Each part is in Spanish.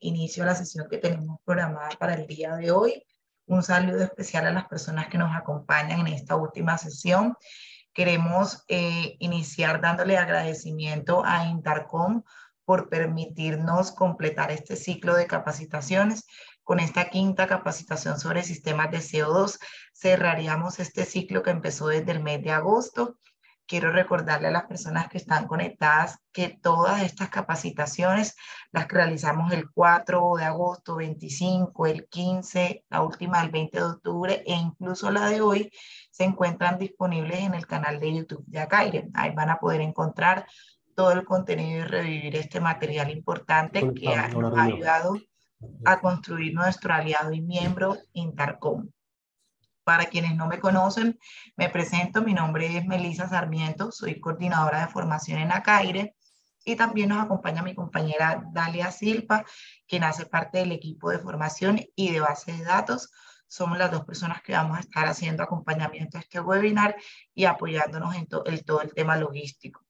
inicio a la sesión que tenemos programada para el día de hoy. Un saludo especial a las personas que nos acompañan en esta última sesión. Queremos iniciar dándole agradecimiento a Intercom por permitirnos completar este ciclo de capacitaciones. Con esta quinta capacitación sobre sistemas de CO2, cerraríamos este ciclo que empezó desde el mes de agosto. Quiero recordarle a las personas que están conectadas que todas estas capacitaciones las que realizamos el 4 de agosto, 25, el 15, la última el 20 de octubre e incluso la de hoy se encuentran disponibles en el canal de YouTube de Acaire. Ahí van a poder encontrar todo el contenido y revivir este material importante que nos ha ayudado a construir nuestro aliado y miembro Intercom. Para quienes no me conocen, me presento, mi nombre es Melissa Sarmiento, soy coordinadora de formación en Acaire y también nos acompaña mi compañera Dalia Silva, quien hace parte del equipo de formación y de base de datos. Somos las dos personas que vamos a estar haciendo acompañamiento a este webinar y apoyándonos en todo el tema logístico.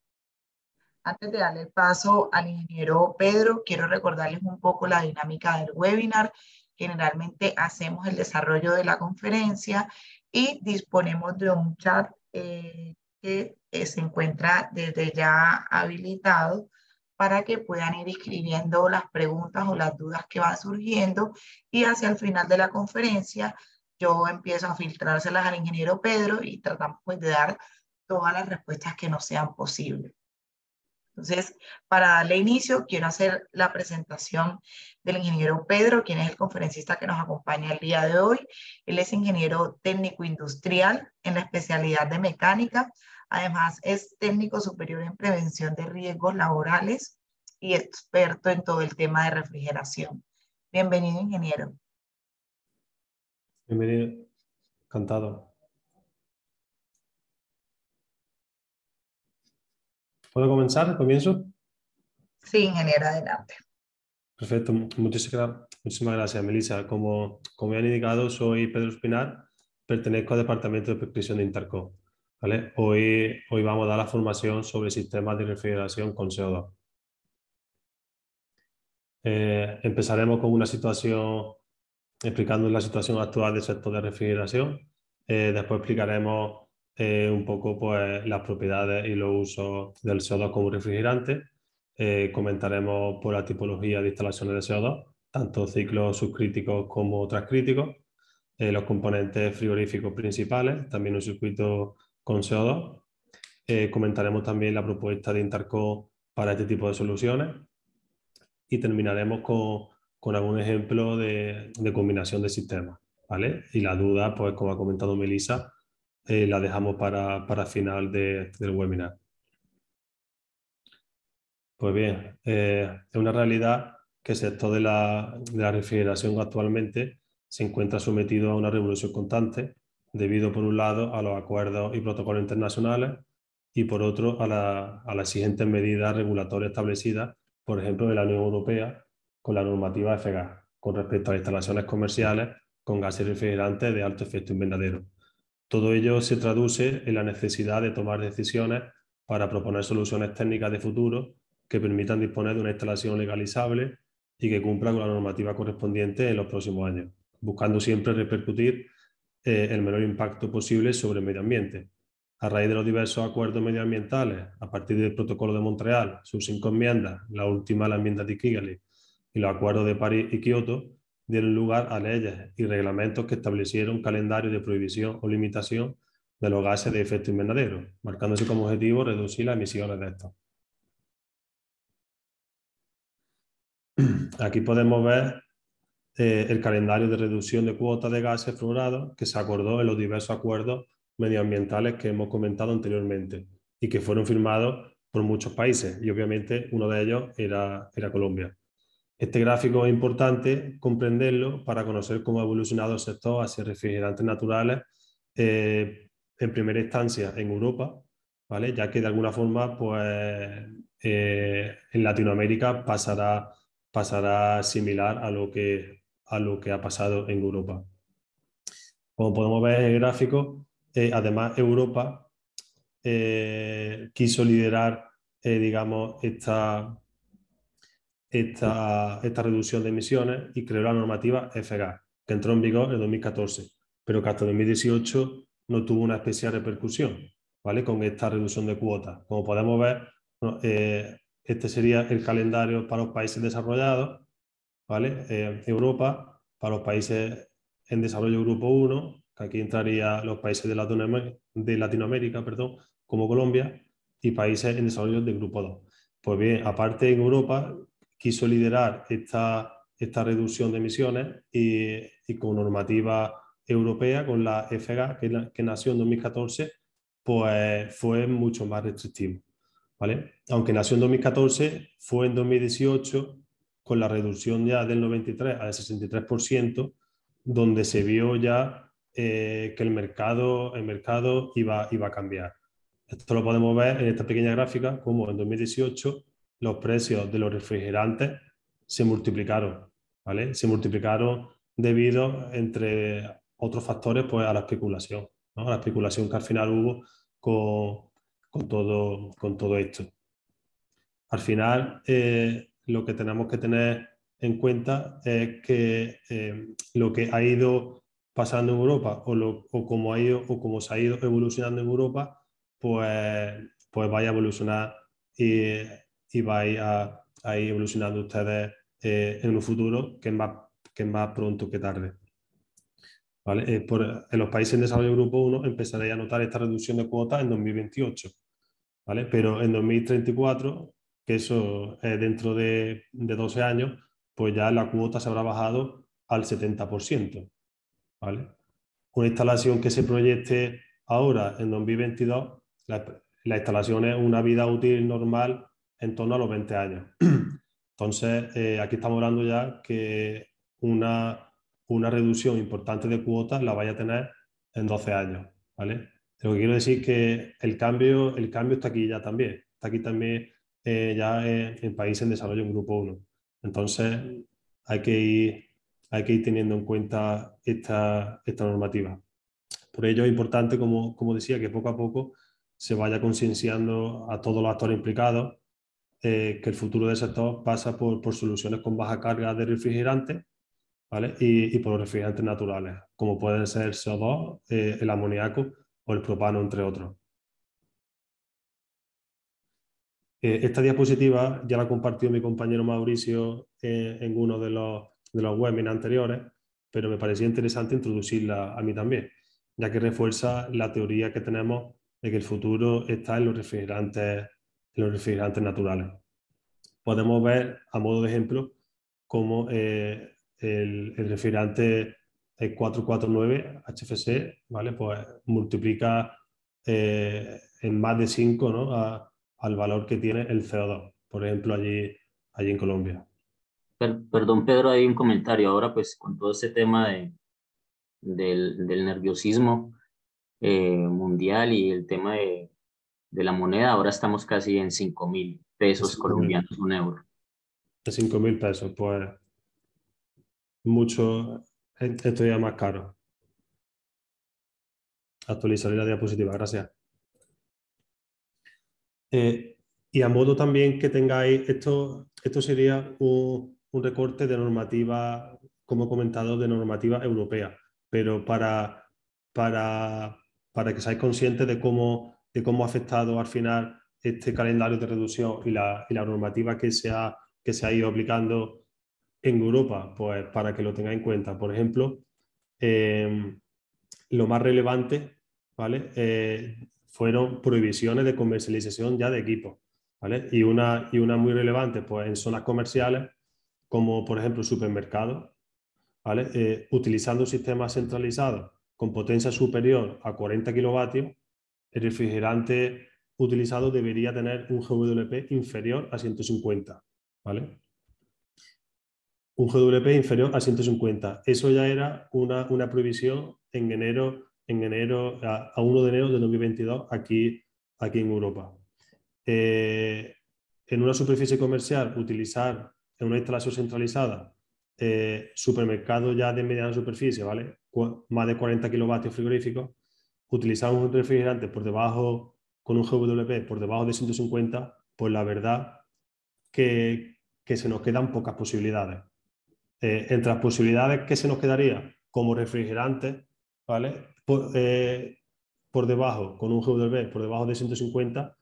Antes de darle el paso al ingeniero Pedro, quiero recordarles un poco la dinámica del webinar. Generalmente hacemos el desarrollo de la conferencia y disponemos de un chat que se encuentra desde ya habilitado para que puedan ir escribiendo las preguntas o las dudas que van surgiendo y hacia el final de la conferencia yo empiezo a filtrárselas al ingeniero Pedro y tratamos pues de dar todas las respuestas que nos sean posibles. Entonces, para darle inicio, quiero hacer la presentación del ingeniero Pedro, quien es el conferencista que nos acompaña el día de hoy. Él es ingeniero técnico industrial en la especialidad de mecánica. Además, es técnico superior en prevención de riesgos laborales y experto en todo el tema de refrigeración. Bienvenido, ingeniero. Bienvenido, encantado. ¿Puedo comenzar? ¿Comienzo? Sí, ingeniero, adelante. Perfecto, muchísimas gracias, Melissa. Como ya han indicado, soy Pedro Espinar, pertenezco al Departamento de Prescripción de Intercom. ¿Vale? Hoy vamos a dar la formación sobre sistemas de refrigeración con CO2. Empezaremos con una situación, explicando la situación actual del sector de refrigeración. Después explicaremos un poco pues, las propiedades y los usos del CO2 como refrigerante. Comentaremos por la tipología de instalaciones de CO2, tanto ciclos subcríticos como transcríticos, los componentes frigoríficos principales, también un circuito con CO2. Comentaremos también la propuesta de Intercom para este tipo de soluciones y terminaremos con algún ejemplo de combinación de sistemas, ¿vale? Y la duda, pues como ha comentado Melissa, la dejamos para final del webinar. Pues bien, es una realidad que el sector de la refrigeración actualmente se encuentra sometido a una revolución constante debido, por un lado, a los acuerdos y protocolos internacionales y, por otro, a las exigentes medidas regulatorias establecidas, por ejemplo, de la Unión Europea con la normativa EFGAS, con respecto a las instalaciones comerciales con gases refrigerantes de alto efecto invernadero. Todo ello se traduce en la necesidad de tomar decisiones para proponer soluciones técnicas de futuro que permitan disponer de una instalación legalizable y que cumpla con la normativa correspondiente en los próximos años, buscando siempre repercutir el menor impacto posible sobre el medio ambiente. A raíz de los diversos acuerdos medioambientales, a partir del Protocolo de Montreal, sus 5 enmiendas, la última la enmienda de Kigali y los acuerdos de París y Kioto, dieron lugar a leyes y reglamentos que establecieron calendarios de prohibición o limitación de los gases de efecto invernadero, marcándose como objetivo reducir las emisiones de estos. Aquí podemos ver el calendario de reducción de cuotas de gases fluorados que se acordó en los diversos acuerdos medioambientales que hemos comentado anteriormente y que fueron firmados por muchos países, y obviamente uno de ellos era Colombia. Este gráfico es importante comprenderlo para conocer cómo ha evolucionado el sector hacia refrigerantes naturales, en primera instancia en Europa, ¿vale? Ya que de alguna forma pues, en Latinoamérica pasará similar a lo que ha pasado en Europa. Como podemos ver en el gráfico, además Europa quiso liderar digamos, esta reducción de emisiones y creó la normativa EFGAS, que entró en vigor en 2014, pero que hasta 2018 no tuvo una especial repercusión, ¿vale? Con esta reducción de cuotas. Como podemos ver, ¿no? Este sería el calendario para los países desarrollados, ¿vale? Europa, para los países en desarrollo grupo 1, que aquí entraría los países de Latinoamérica, perdón, como Colombia, y países en desarrollo de grupo 2. Pues bien, aparte en Europa quiso liderar esta reducción de emisiones y con normativa europea, con la EFGA, que nació en 2014, pues fue mucho más restrictivo, ¿vale? Aunque nació en 2014, fue en 2018 con la reducción ya del 93 al 63%, donde se vio ya que el mercado iba a cambiar. Esto lo podemos ver en esta pequeña gráfica, como en 2018 los precios de los refrigerantes se multiplicaron, ¿vale? Se multiplicaron debido, entre otros factores, pues, a la especulación, ¿no? A la especulación que al final hubo con todo esto. Al final, lo que tenemos que tener en cuenta es que lo que ha ido pasando en Europa o como se ha ido evolucionando en Europa, pues vaya a evolucionar y vais a ir evolucionando ustedes en un futuro que es más pronto que tarde. ¿Vale? En los países en desarrollo grupo 1 empezaréis a notar esta reducción de cuotas en 2028, ¿vale? Pero en 2034, que eso es dentro de 12 años, pues ya la cuota se habrá bajado al 70%, ¿vale? Una instalación que se proyecte ahora en 2022, la instalación es una vida útil normal en torno a los 20 años. Entonces, aquí estamos hablando ya que una reducción importante de cuotas la vaya a tener en 12 años, ¿vale? Lo que quiero decir es que el cambio está aquí ya también. Está aquí también ya en países en desarrollo en grupo 1. Entonces, hay que ir teniendo en cuenta esta normativa. Por ello es importante, como decía, que poco a poco se vaya concienciando a todos los actores implicados que el futuro del sector pasa por soluciones con baja carga de refrigerantes, ¿vale? Y por los refrigerantes naturales, como pueden ser el CO2, el amoníaco o el propano, entre otros. Esta diapositiva ya la compartió mi compañero Mauricio en uno de los webinars anteriores, pero me parecía interesante introducirla a mí también, ya que refuerza la teoría que tenemos de que el futuro está en los refrigerantes naturales. Podemos ver, a modo de ejemplo, cómo el refrigerante 449 HFC, ¿vale? Pues multiplica en más de 5, ¿no? Al valor que tiene el CO2, por ejemplo, allí en Colombia. Perdón, Pedro, hay un comentario. Ahora, pues, con todo este tema del nerviosismo mundial y el tema de la moneda, ahora estamos casi en 5.000 pesos colombianos, un euro. De 5.000 pesos, pues mucho, esto ya es más caro. Actualizaré la diapositiva, gracias. Y a modo también que tengáis, esto sería un recorte de normativa, como he comentado, de normativa europea, pero para que seáis conscientes de cómo ha afectado al final este calendario de reducción y la normativa que se ha ido aplicando en Europa, pues para que lo tengáis en cuenta. Por ejemplo, lo más relevante, ¿vale? Fueron prohibiciones de comercialización ya de equipos, ¿vale? Y una muy relevante, pues en zonas comerciales, como por ejemplo supermercados, ¿vale? Utilizando sistemas centralizados con potencia superior a 40 kilovatios, el refrigerante utilizado debería tener un GWP inferior a 150, ¿vale? Un GWP inferior a 150. Eso ya era una prohibición en enero, a 1 de enero de 2022 aquí en Europa. En una superficie comercial, utilizar en una instalación centralizada supermercados ya de mediana superficie, ¿vale? Más de 40 kilovatios frigoríficos, utilizar un refrigerante por debajo, con un GWP por debajo de 150, pues la verdad que que se nos quedan pocas posibilidades. Entre las posibilidades que se nos quedaría como refrigerantes, ¿vale? Por debajo, con un GWB por debajo de 150,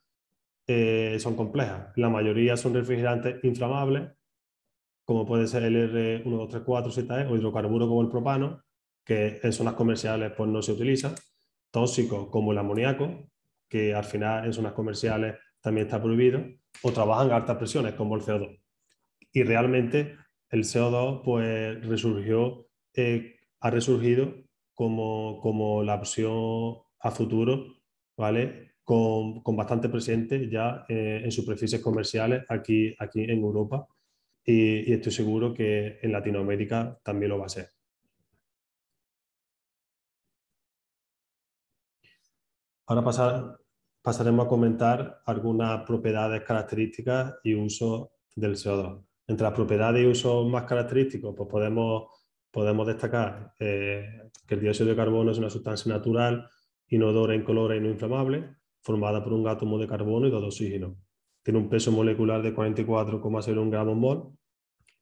son complejas. La mayoría son refrigerantes inflamables, como puede ser el R1234ZE o hidrocarburo como el propano, que en zonas comerciales pues, no se utilizan. Tóxicos como el amoníaco, que al final en zonas comerciales también está prohibido, o trabajan a altas presiones como el CO2. Y realmente el CO2 pues, ha resurgido como la opción a futuro, ¿vale? Con bastante presente ya en superficies comerciales aquí en Europa y estoy seguro que en Latinoamérica también lo va a ser. Ahora pasaremos a comentar algunas propiedades, características y usos del CO2. Entre las propiedades y usos más característicos, pues podemos destacar que el dióxido de carbono es una sustancia natural, inodora, incolora y no inflamable, formada por un átomo de carbono y dos de oxígeno. Tiene un peso molecular de 44,01 gramos mol,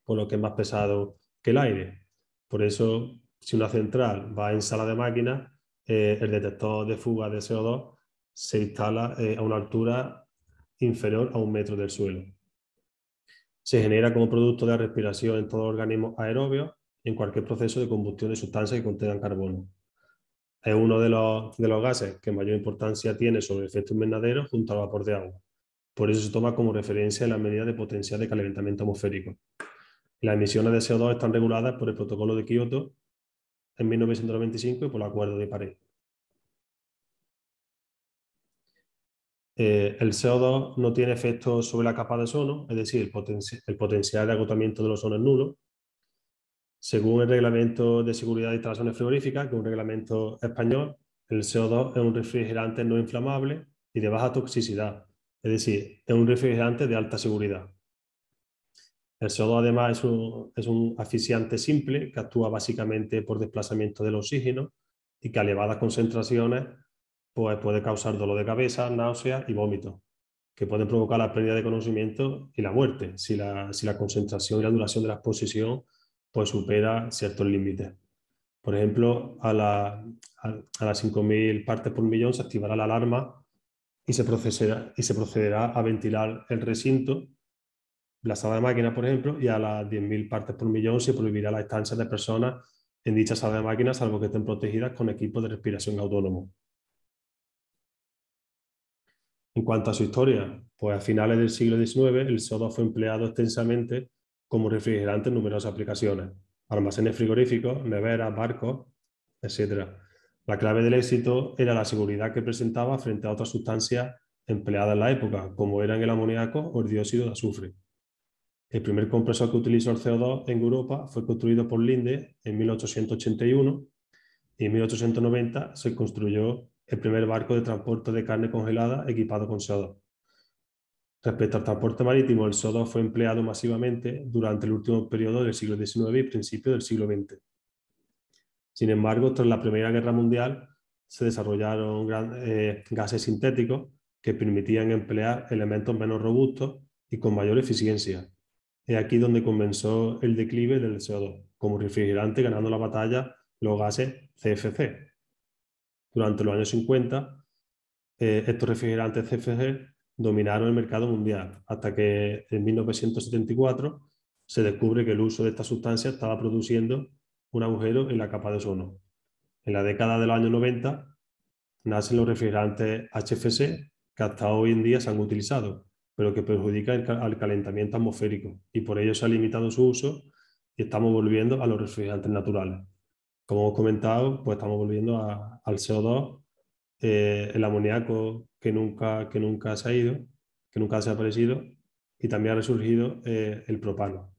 por lo que es más pesado que el aire. Por eso, si una central va en sala de máquinas, el detector de fuga de CO2 se instala a una altura inferior a 1 metro del suelo. Se genera como producto de la respiración en todos los organismos aerobios y en cualquier proceso de combustión de sustancias que contengan carbono. Es uno de los gases que mayor importancia tiene sobre el efecto invernadero junto al vapor de agua. Por eso se toma como referencia en la medida de potencial de calentamiento atmosférico. Las emisiones de CO2 están reguladas por el Protocolo de Kioto en 1995 y por el Acuerdo de París. El CO2 no tiene efectos sobre la capa de ozono, es decir, el potencial de agotamiento del ozono es nulo. Según el Reglamento de Seguridad de Instalaciones Frigoríficas, que es un reglamento español, el CO2 es un refrigerante no inflamable y de baja toxicidad, es decir, es un refrigerante de alta seguridad. El CO2 además es un asfixiante simple que actúa básicamente por desplazamiento del oxígeno y que a elevadas concentraciones pues, puede causar dolor de cabeza, náuseas y vómitos, que pueden provocar la pérdida de conocimiento y la muerte si la concentración y la duración de la exposición pues, supera ciertos límites. Por ejemplo, a las 5.000 partes por millón se activará la alarma y se procederá a ventilar el recinto, la sala de máquinas, por ejemplo, y a las 10.000 partes por millón se prohibirá la estancia de personas en dicha sala de máquinas, salvo que estén protegidas con equipos de respiración autónomo. En cuanto a su historia, pues a finales del siglo XIX el CO2 fue empleado extensamente como refrigerante en numerosas aplicaciones, almacenes frigoríficos, neveras, barcos, etc. La clave del éxito era la seguridad que presentaba frente a otras sustancias empleadas en la época, como eran el amoníaco o el dióxido de azufre. El primer compresor que utilizó el CO2 en Europa fue construido por Linde en 1881 y en 1890 se construyó el primer barco de transporte de carne congelada equipado con CO2. Respecto al transporte marítimo, el CO2 fue empleado masivamente durante el último periodo del siglo XIX y principios del siglo XX. Sin embargo, tras la Primera Guerra Mundial se desarrollaron gases sintéticos que permitían emplear elementos menos robustos y con mayor eficiencia. Es aquí donde comenzó el declive del CO2, como refrigerante ganando la batalla los gases CFC. Durante los años 50, estos refrigerantes CFC dominaron el mercado mundial, hasta que en 1974 se descubre que el uso de esta sustancia estaba produciendo un agujero en la capa de ozono. En la década de los años 90 nacen los refrigerantes HFC, que hasta hoy en día se han utilizado, pero que perjudican al calentamiento atmosférico y por ello se ha limitado su uso y estamos volviendo a los refrigerantes naturales. Como hemos comentado, pues estamos volviendo al CO2, el amoníaco que nunca se ha ido, que nunca ha desaparecido, y también ha resurgido el propano.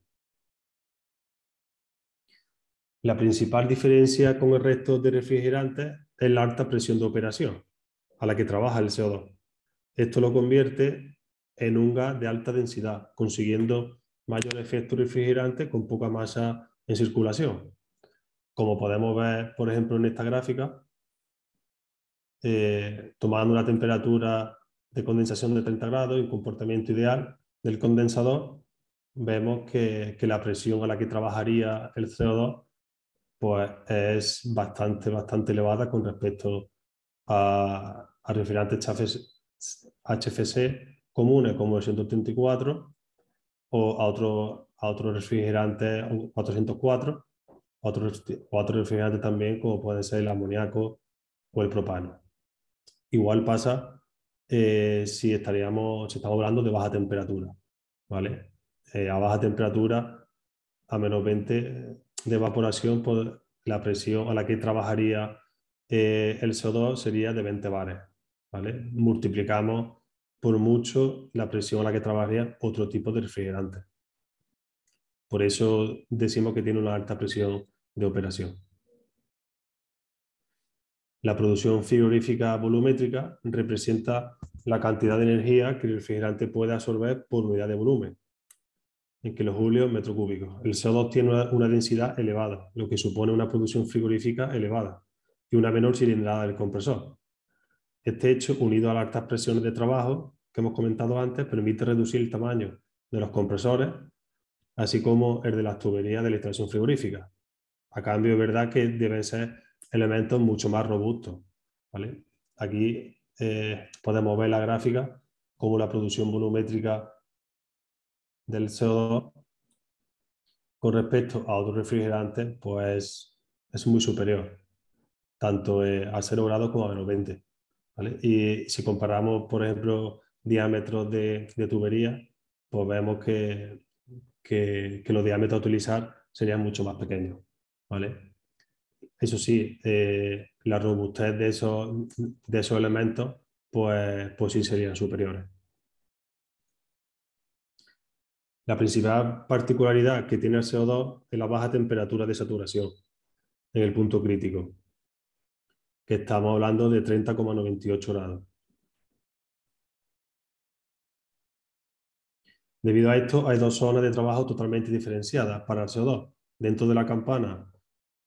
La principal diferencia con el resto de refrigerantes es la alta presión de operación a la que trabaja el CO2. Esto lo convierte en un gas de alta densidad, consiguiendo mayor efecto refrigerante con poca masa en circulación. Como podemos ver, por ejemplo, en esta gráfica, tomando una temperatura de condensación de 30 grados y un comportamiento ideal del condensador, vemos que la presión a la que trabajaría el CO2 pues, es bastante elevada con respecto a refrigerantes HFC comunes como el 134 o a otros refrigerantes 404, otros refrigerantes también como puede ser el amoníaco o el propano. Igual pasa si estamos hablando de baja temperatura, ¿vale? A baja temperatura, a menos 20 de evaporación, pues la presión a la que trabajaría el CO2 sería de 20 bares, ¿vale? Multiplicamos por mucho la presión a la que trabajaría otro tipo de refrigerante. Por eso decimos que tiene una alta presión de operación. La producción frigorífica volumétrica representa la cantidad de energía que el refrigerante puede absorber por unidad de volumen, en kilojulios metro cúbicos. El CO2 tiene una densidad elevada, lo que supone una producción frigorífica elevada y una menor cilindrada del compresor. Este hecho, unido a las altas presiones de trabajo que hemos comentado antes, permite reducir el tamaño de los compresores, así como el de las tuberías de la instalación frigorífica. A cambio, es verdad que deben ser elementos mucho más robustos, ¿vale? Aquí podemos ver la gráfica como la producción volumétrica del CO2 con respecto a otros refrigerantes pues es muy superior, tanto a 0 grados como a menos 20. ¿Vale? Y si comparamos, por ejemplo, diámetros de tubería, pues vemos que los diámetros a utilizar serían mucho más pequeños, ¿vale? Eso sí, la robustez de esos elementos, pues sí serían superiores. La principal particularidad que tiene el CO2 es la baja temperatura de saturación en el punto crítico, que estamos hablando de 30,98 grados. Debido a esto, hay dos zonas de trabajo totalmente diferenciadas para el CO2. Dentro de la campana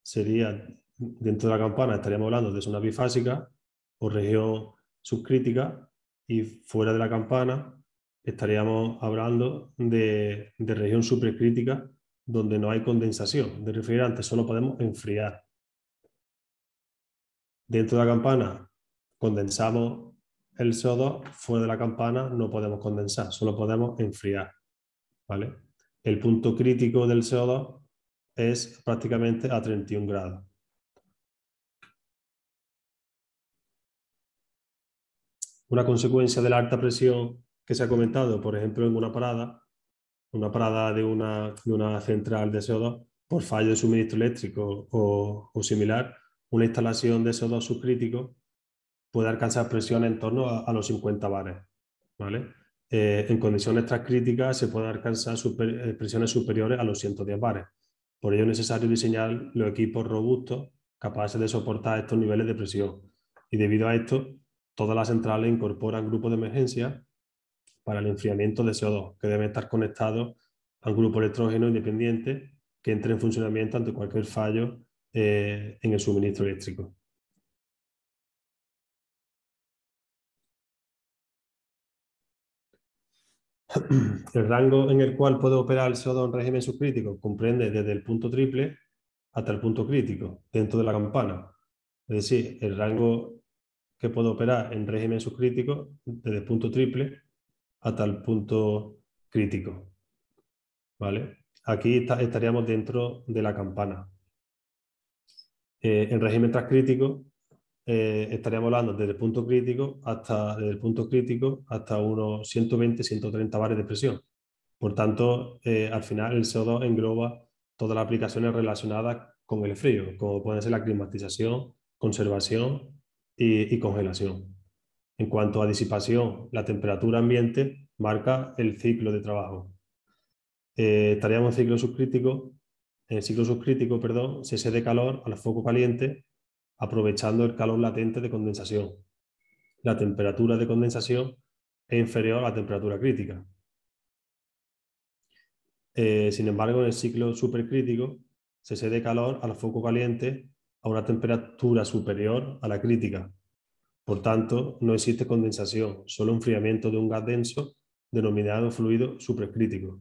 estaríamos hablando de zona bifásica o región subcrítica, y fuera de la campana estaríamos hablando de región supercrítica, donde no hay condensación de refrigerante, solo podemos enfriar. Dentro de la campana condensamos el CO2, fuera de la campana no podemos condensar, solo podemos enfriar, ¿vale? El punto crítico del CO2 es prácticamente a 31 grados. Una consecuencia de la alta presión que se ha comentado, por ejemplo, en una parada de una central de CO2, por fallo de suministro eléctrico o similar, una instalación de CO2 subcrítico puede alcanzar presiones en torno a los 50 bares, ¿vale? En condiciones transcríticas se pueden alcanzar presiones superiores a los 110 bares. Por ello es necesario diseñar los equipos robustos capaces de soportar estos niveles de presión. Y debido a esto, todas las centrales incorporan grupos de emergencia para el enfriamiento de CO2, que deben estar conectados a un grupo electrógeno independiente que entre en funcionamiento ante cualquier fallo en el suministro eléctrico. El rango en el cual puede operar el CO2 en régimen subcrítico comprende desde el punto triple hasta el punto crítico dentro de la campana. Es decir, el rango que puede operar en régimen subcrítico desde el punto triple hasta el punto crítico, ¿vale? Aquí estaríamos dentro de la campana. En régimen transcrítico estaríamos hablando desde el punto crítico hasta unos 120-130 bares de presión. Por tanto, al final el CO2 engloba todas las aplicaciones relacionadas con el frío, como pueden ser la climatización, conservación y congelación. En cuanto a disipación, la temperatura ambiente marca el ciclo de trabajo. Estaríamos en ciclo subcrítico. En el ciclo subcrítico, se cede calor al foco caliente aprovechando el calor latente de condensación. La temperatura de condensación es inferior a la temperatura crítica. Sin embargo, en el ciclo supercrítico se cede calor al foco caliente a una temperatura superior a la crítica. Por tanto, no existe condensación, solo enfriamiento de un gas denso denominado fluido supercrítico.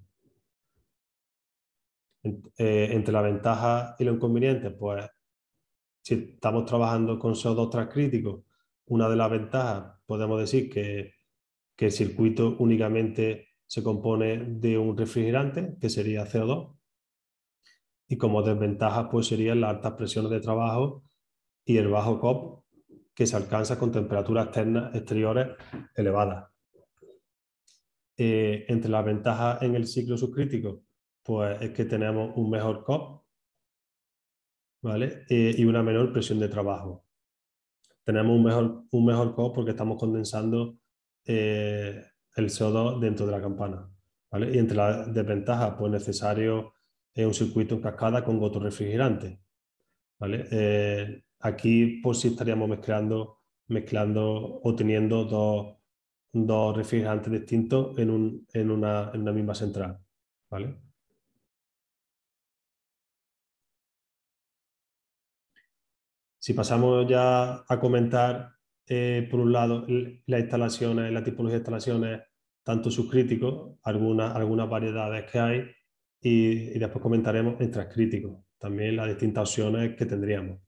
Entre la ventaja y los inconvenientes, pues si estamos trabajando con CO2 transcríticos, una de las ventajas podemos decir que el circuito únicamente se compone de un refrigerante, que sería CO2, y como desventajas pues serían las altas presiones de trabajo y el bajo COP que se alcanza con temperaturas exteriores elevadas. Entre las ventajas en el ciclo subcrítico, pues es que tenemos un mejor COP, ¿vale? Y una menor presión de trabajo. Tenemos un mejor COP porque estamos condensando el CO2 dentro de la campana, ¿vale? Y entre las desventajas, pues necesario un circuito en cascada con gotos refrigerantes, ¿vale? Aquí pues sí estaríamos mezclando o teniendo dos refrigerantes distintos en una misma central, ¿vale? Si pasamos ya a comentar, por un lado, las instalaciones, la tipología de instalaciones, tanto subcríticos, algunas variedades que hay, y después comentaremos en transcríticos, también las distintas opciones que tendríamos.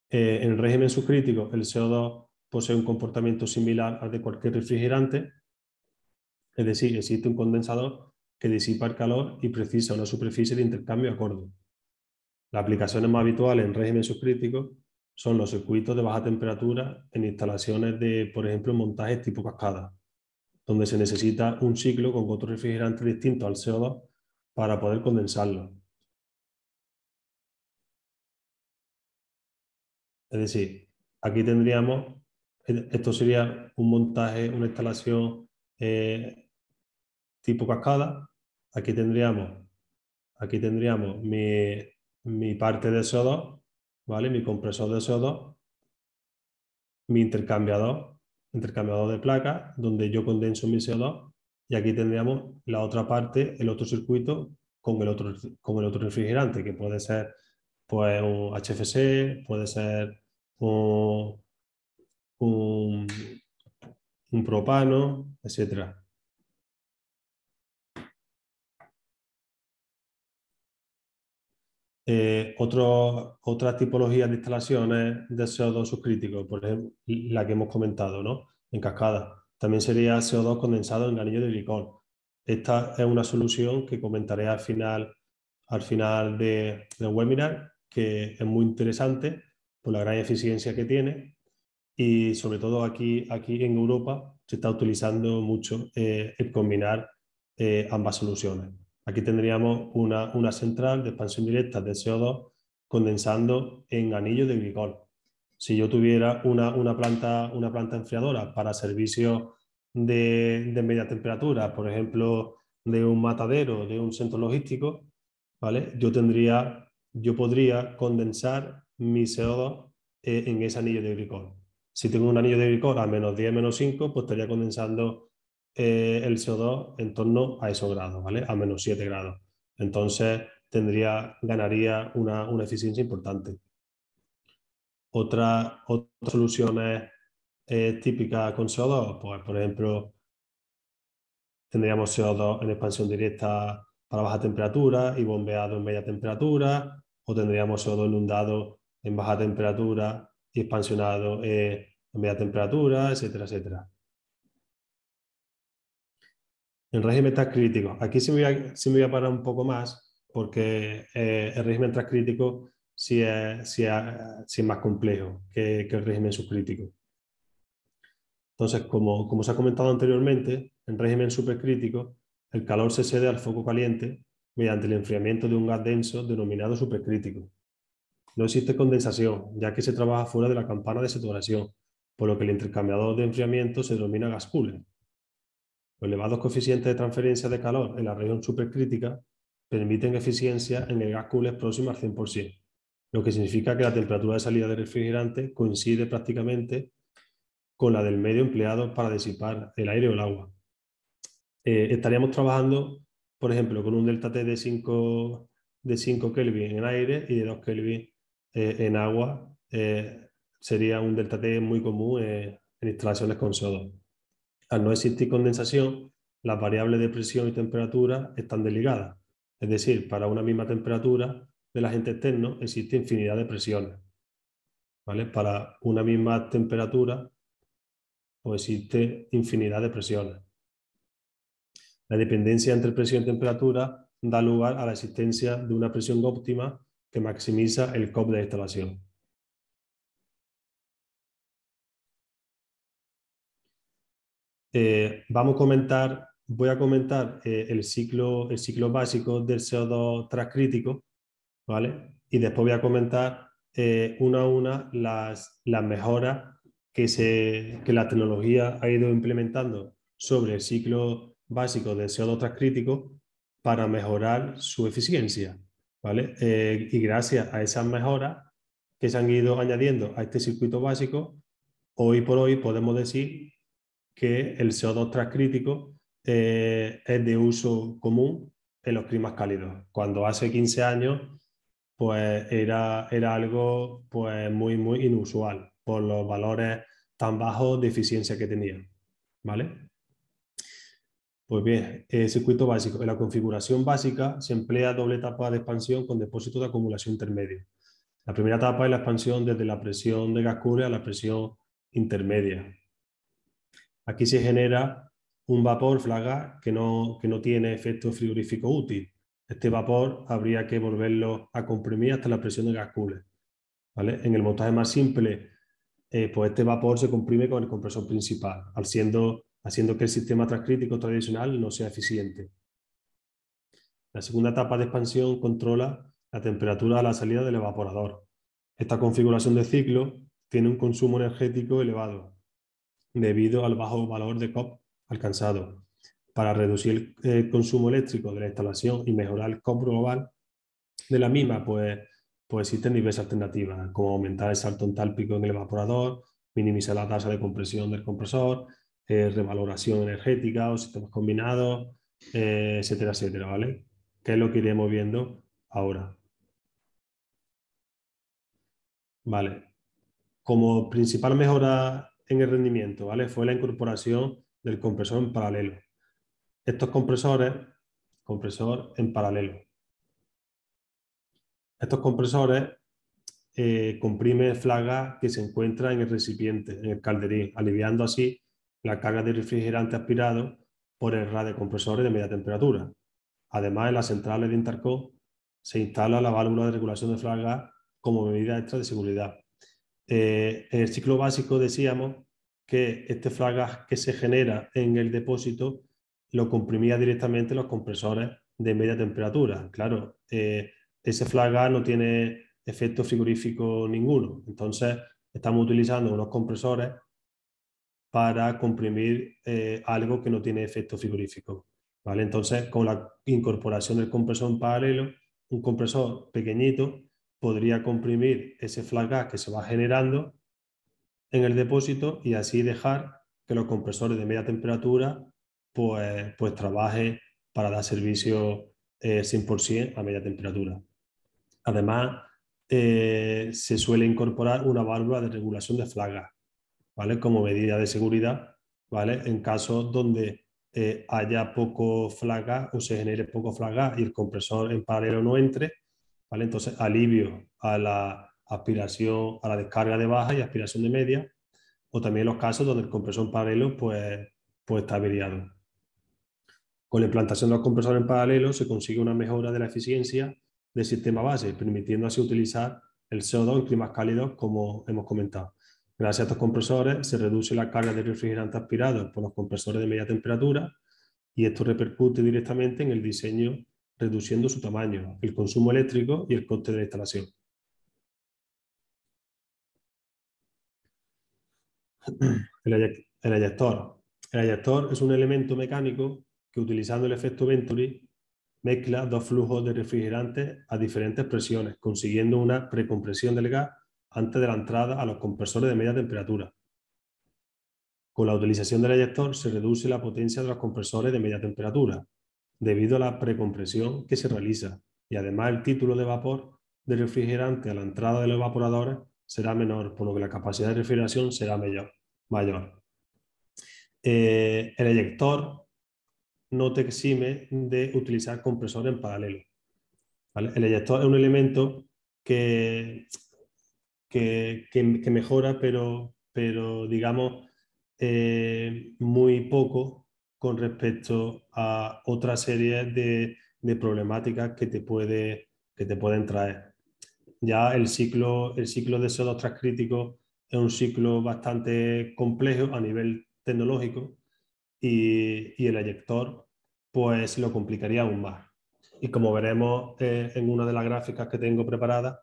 En el régimen subcrítico, el CO2 posee un comportamiento similar al de cualquier refrigerante, es decir, existe un condensador que disipa el calor y precisa una superficie de intercambio acorde. Las aplicaciones más habituales en régimen subcrítico son los circuitos de baja temperatura en instalaciones de, por ejemplo, montajes tipo cascada, donde se necesita un ciclo con otro refrigerante distinto al CO2 para poder condensarlo. Es decir, aquí tendríamos, esto sería un montaje, una instalación tipo cascada. Aquí tendríamos mi parte de CO2, ¿vale? Mi compresor de CO2, mi intercambiador de placas, donde yo condenso mi CO2, y aquí tendríamos la otra parte, el otro circuito con el otro refrigerante, que puede ser pues un HFC, puede ser un, un, un propano, etc. Otras tipologías de instalaciones de CO2 subcrítico, por ejemplo, la que hemos comentado, ¿no? En cascada. También sería CO2 condensado en anillo de glicol. Esta es una solución que comentaré al final del webinar, que es muy interesante por la gran eficiencia que tiene, y sobre todo aquí en Europa se está utilizando mucho el combinar ambas soluciones. Aquí tendríamos una central de expansión directa de CO2 condensando en anillos de glicol. Si yo tuviera una planta enfriadora para servicios de media temperatura, por ejemplo, de un matadero, de un centro logístico, ¿vale? Yo podría condensar mi CO2 en ese anillo de glicol. Si tengo un anillo de glicol a -10, -5, pues estaría condensando el CO2 en torno a esos grados, ¿vale? A -7 grados. Entonces ganaría una eficiencia importante. Otras soluciones típicas con CO2, pues por ejemplo, tendríamos CO2 en expansión directa para baja temperatura y bombeado en media temperatura, o tendríamos CO2 inundado en baja temperatura y expansionado en media temperatura, etcétera, etcétera. En régimen transcrítico, aquí sí me voy a parar un poco más, porque el régimen transcrítico sí es más complejo que el régimen subcrítico. Entonces, como se ha comentado anteriormente, en régimen supercrítico, el calor se cede al foco caliente mediante el enfriamiento de un gas denso denominado supercrítico. No existe condensación, ya que se trabaja fuera de la campana de saturación, por lo que el intercambiador de enfriamiento se denomina gas cooler. Los elevados coeficientes de transferencia de calor en la región supercrítica permiten eficiencia en el gas cooler próxima al 100%, lo que significa que la temperatura de salida del refrigerante coincide prácticamente con la del medio empleado para disipar el aire o el agua. Estaríamos trabajando, por ejemplo, con un delta T de 5 Kelvin en aire y de 2 Kelvin en agua. Sería un delta T muy común en instalaciones con CO2. Al no existir condensación, las variables de presión y temperatura están desligadas, Es decir, para una misma temperatura del agente externo existe infinidad de presiones, ¿vale? Para una misma temperatura pues existe infinidad de presiones. La dependencia entre presión y temperatura da lugar a la existencia de una presión óptima que maximiza el COP de instalación. Voy a comentar el ciclo básico del CO2 transcrítico, ¿vale? Y después voy a comentar una a una las mejoras que la tecnología ha ido implementando sobre el ciclo básico del CO2 transcrítico para mejorar su eficiencia, ¿vale? Y gracias a esas mejoras que se han ido añadiendo a este circuito básico, hoy por hoy podemos decir que el CO2 transcrítico es de uso común en los climas cálidos. Cuando hace 15 años pues era algo pues muy inusual por los valores tan bajos de eficiencia que tenía, ¿vale? Pues bien, el circuito básico. En la configuración básica se emplea doble etapa de expansión con depósito de acumulación intermedio. La primera etapa es la expansión desde la presión de gas Cooley a la presión intermedia. Aquí se genera un vapor flaga que no tiene efecto frigorífico útil. Este vapor habría que volverlo a comprimir hasta la presión de gas Cooley, ¿vale? En el montaje más simple, pues este vapor se comprime con el compresor principal, haciendo que el sistema transcrítico tradicional no sea eficiente. La segunda etapa de expansión controla la temperatura a la salida del evaporador. Esta configuración de ciclo tiene un consumo energético elevado debido al bajo valor de COP alcanzado. Para reducir el consumo eléctrico de la instalación y mejorar el COP global de la misma, pues existen diversas alternativas, como aumentar el salto entálpico en el evaporador, minimizar la tasa de compresión del compresor, revaloración energética o sistemas combinados, etcétera, etcétera, ¿vale? Que es lo que iremos viendo ahora. Vale. Como principal mejora en el rendimiento, ¿vale? Fue la incorporación del compresor en paralelo. Estos compresor en paralelo. Estos compresores comprimen flaga que se encuentra en el recipiente, en el calderín, aliviando así la carga de refrigerante aspirado por el RAD de compresores de media temperatura. Además, en las centrales de intercom se instala la válvula de regulación de flaga como medida extra de seguridad. En el ciclo básico decíamos que este flagas que se genera en el depósito lo comprimía directamente los compresores de media temperatura. Claro, ese flagas no tiene efecto frigorífico ninguno. Entonces, estamos utilizando unos compresores para comprimir algo que no tiene efecto frigorífico, ¿vale? Entonces, con la incorporación del compresor en paralelo, un compresor pequeñito podría comprimir ese flagas que se va generando en el depósito y así dejar que los compresores de media temperatura pues trabajen para dar servicio 100% a media temperatura. Además, se suele incorporar una válvula de regulación de flagas, ¿vale? Como medida de seguridad, ¿vale? En casos donde haya poco flagas o se genere poco flagas y el compresor en paralelo no entre, ¿vale? Entonces, alivio a la aspiración, a la descarga de baja y aspiración de media, o también los casos donde el compresor en paralelo pues está averiado. Con la implantación de los compresores en paralelo se consigue una mejora de la eficiencia del sistema base, permitiendo así utilizar el CO2 en climas cálidos, como hemos comentado. Gracias a estos compresores se reduce la carga de refrigerante aspirado por los compresores de media temperatura y esto repercute directamente en el diseño, reduciendo su tamaño, el consumo eléctrico y el coste de la instalación. El eyector. El eyector es un elemento mecánico que, utilizando el efecto Venturi, mezcla dos flujos de refrigerantes a diferentes presiones, consiguiendo una precompresión del gas antes de la entrada a los compresores de media temperatura. Con la utilización del eyector se reduce la potencia de los compresores de media temperatura, debido a la precompresión que se realiza, y además el título de vapor de refrigerante a la entrada de los evaporadores será menor, por lo que la capacidad de refrigeración será mayor. El eyector no te exime de utilizar compresor en paralelo, ¿vale? El eyector es un elemento que mejora, pero digamos, muy poco con respecto a otra serie de problemáticas que te pueden traer. Ya el ciclo de CO2 transcrítico es un ciclo bastante complejo a nivel tecnológico y el eyector pues lo complicaría aún más. Y como veremos en una de las gráficas que tengo preparada,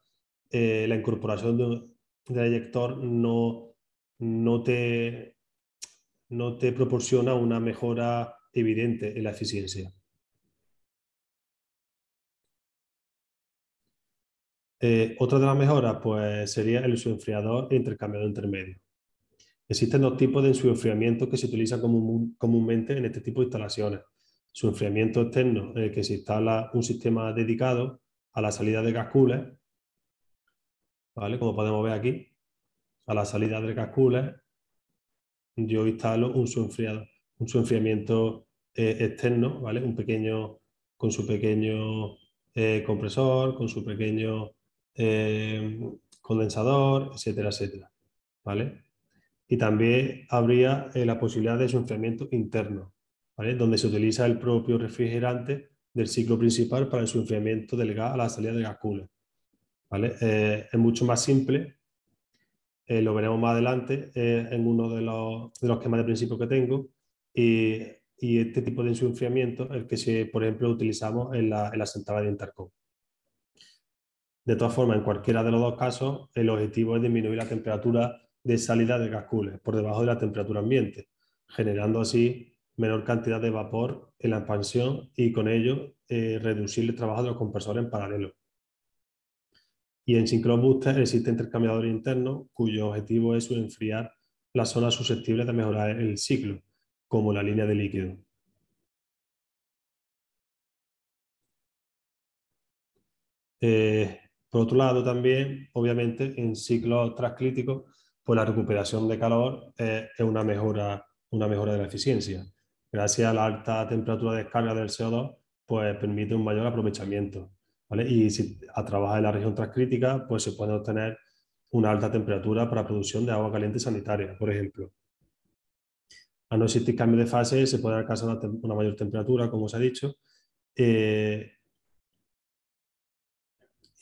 la incorporación del eyector no te proporciona una mejora evidente en la eficiencia. Otra de las mejoras pues, sería el isoenfriador e intercambiador intermedio. Existen dos tipos de isoenfriamiento que se utilizan comúnmente en este tipo de instalaciones. Su enfriamiento externo, en el que se instala un sistema dedicado a la salida de gas cooler, ¿vale? Como podemos ver aquí, a la salida del gas cooler, yo instalo un enfriamiento externo, ¿vale? Con su pequeño compresor, con su pequeño condensador, etcétera, etcétera, ¿vale? Y también habría la posibilidad de enfriamiento interno, ¿vale? Donde se utiliza el propio refrigerante del ciclo principal para el enfriamiento del gas a la salida del gas cooler, ¿vale? Es mucho más simple, lo veremos más adelante en uno de los esquemas de principio que tengo, y este tipo de enfriamiento es el que, por ejemplo, utilizamos en la central de intercom. De todas formas, en cualquiera de los dos casos, el objetivo es disminuir la temperatura de salida del gas cooler por debajo de la temperatura ambiente, generando así menor cantidad de vapor en la expansión y con ello reducir el trabajo de los compresores en paralelo. Y en Synchro Booster existe intercambiador interno cuyo objetivo es enfriar las zonas susceptibles de mejorar el ciclo, como la línea de líquido. Por otro lado, también, obviamente, en ciclos transcríticos, pues la recuperación de calor es una mejora de la eficiencia. Gracias a la alta temperatura de descarga del CO2, pues permite un mayor aprovechamiento, ¿vale? Y si a trabajar en la región transcrítica, pues se puede obtener una alta temperatura para producción de agua caliente sanitaria, por ejemplo. Al no existir cambio de fase, se puede alcanzar una mayor temperatura, como os he dicho, y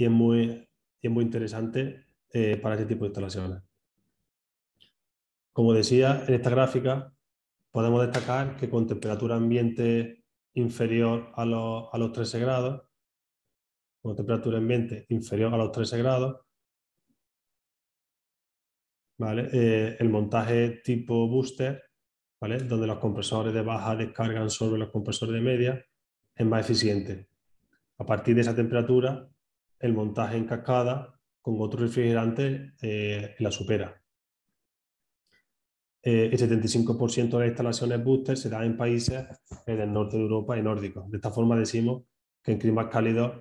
es muy interesante para este tipo de instalaciones. Como decía, en esta gráfica podemos destacar que con temperatura ambiente inferior a los 13 grados, con temperatura ambiente inferior a los 13 grados, ¿vale? El montaje tipo booster, ¿vale? Donde los compresores de baja descargan sobre los compresores de media, es más eficiente. A partir de esa temperatura, el montaje en cascada con otro refrigerante la supera. El 75% de las instalaciones booster se dan en países del norte de Europa y nórdicos. De esta forma decimos que en climas cálidos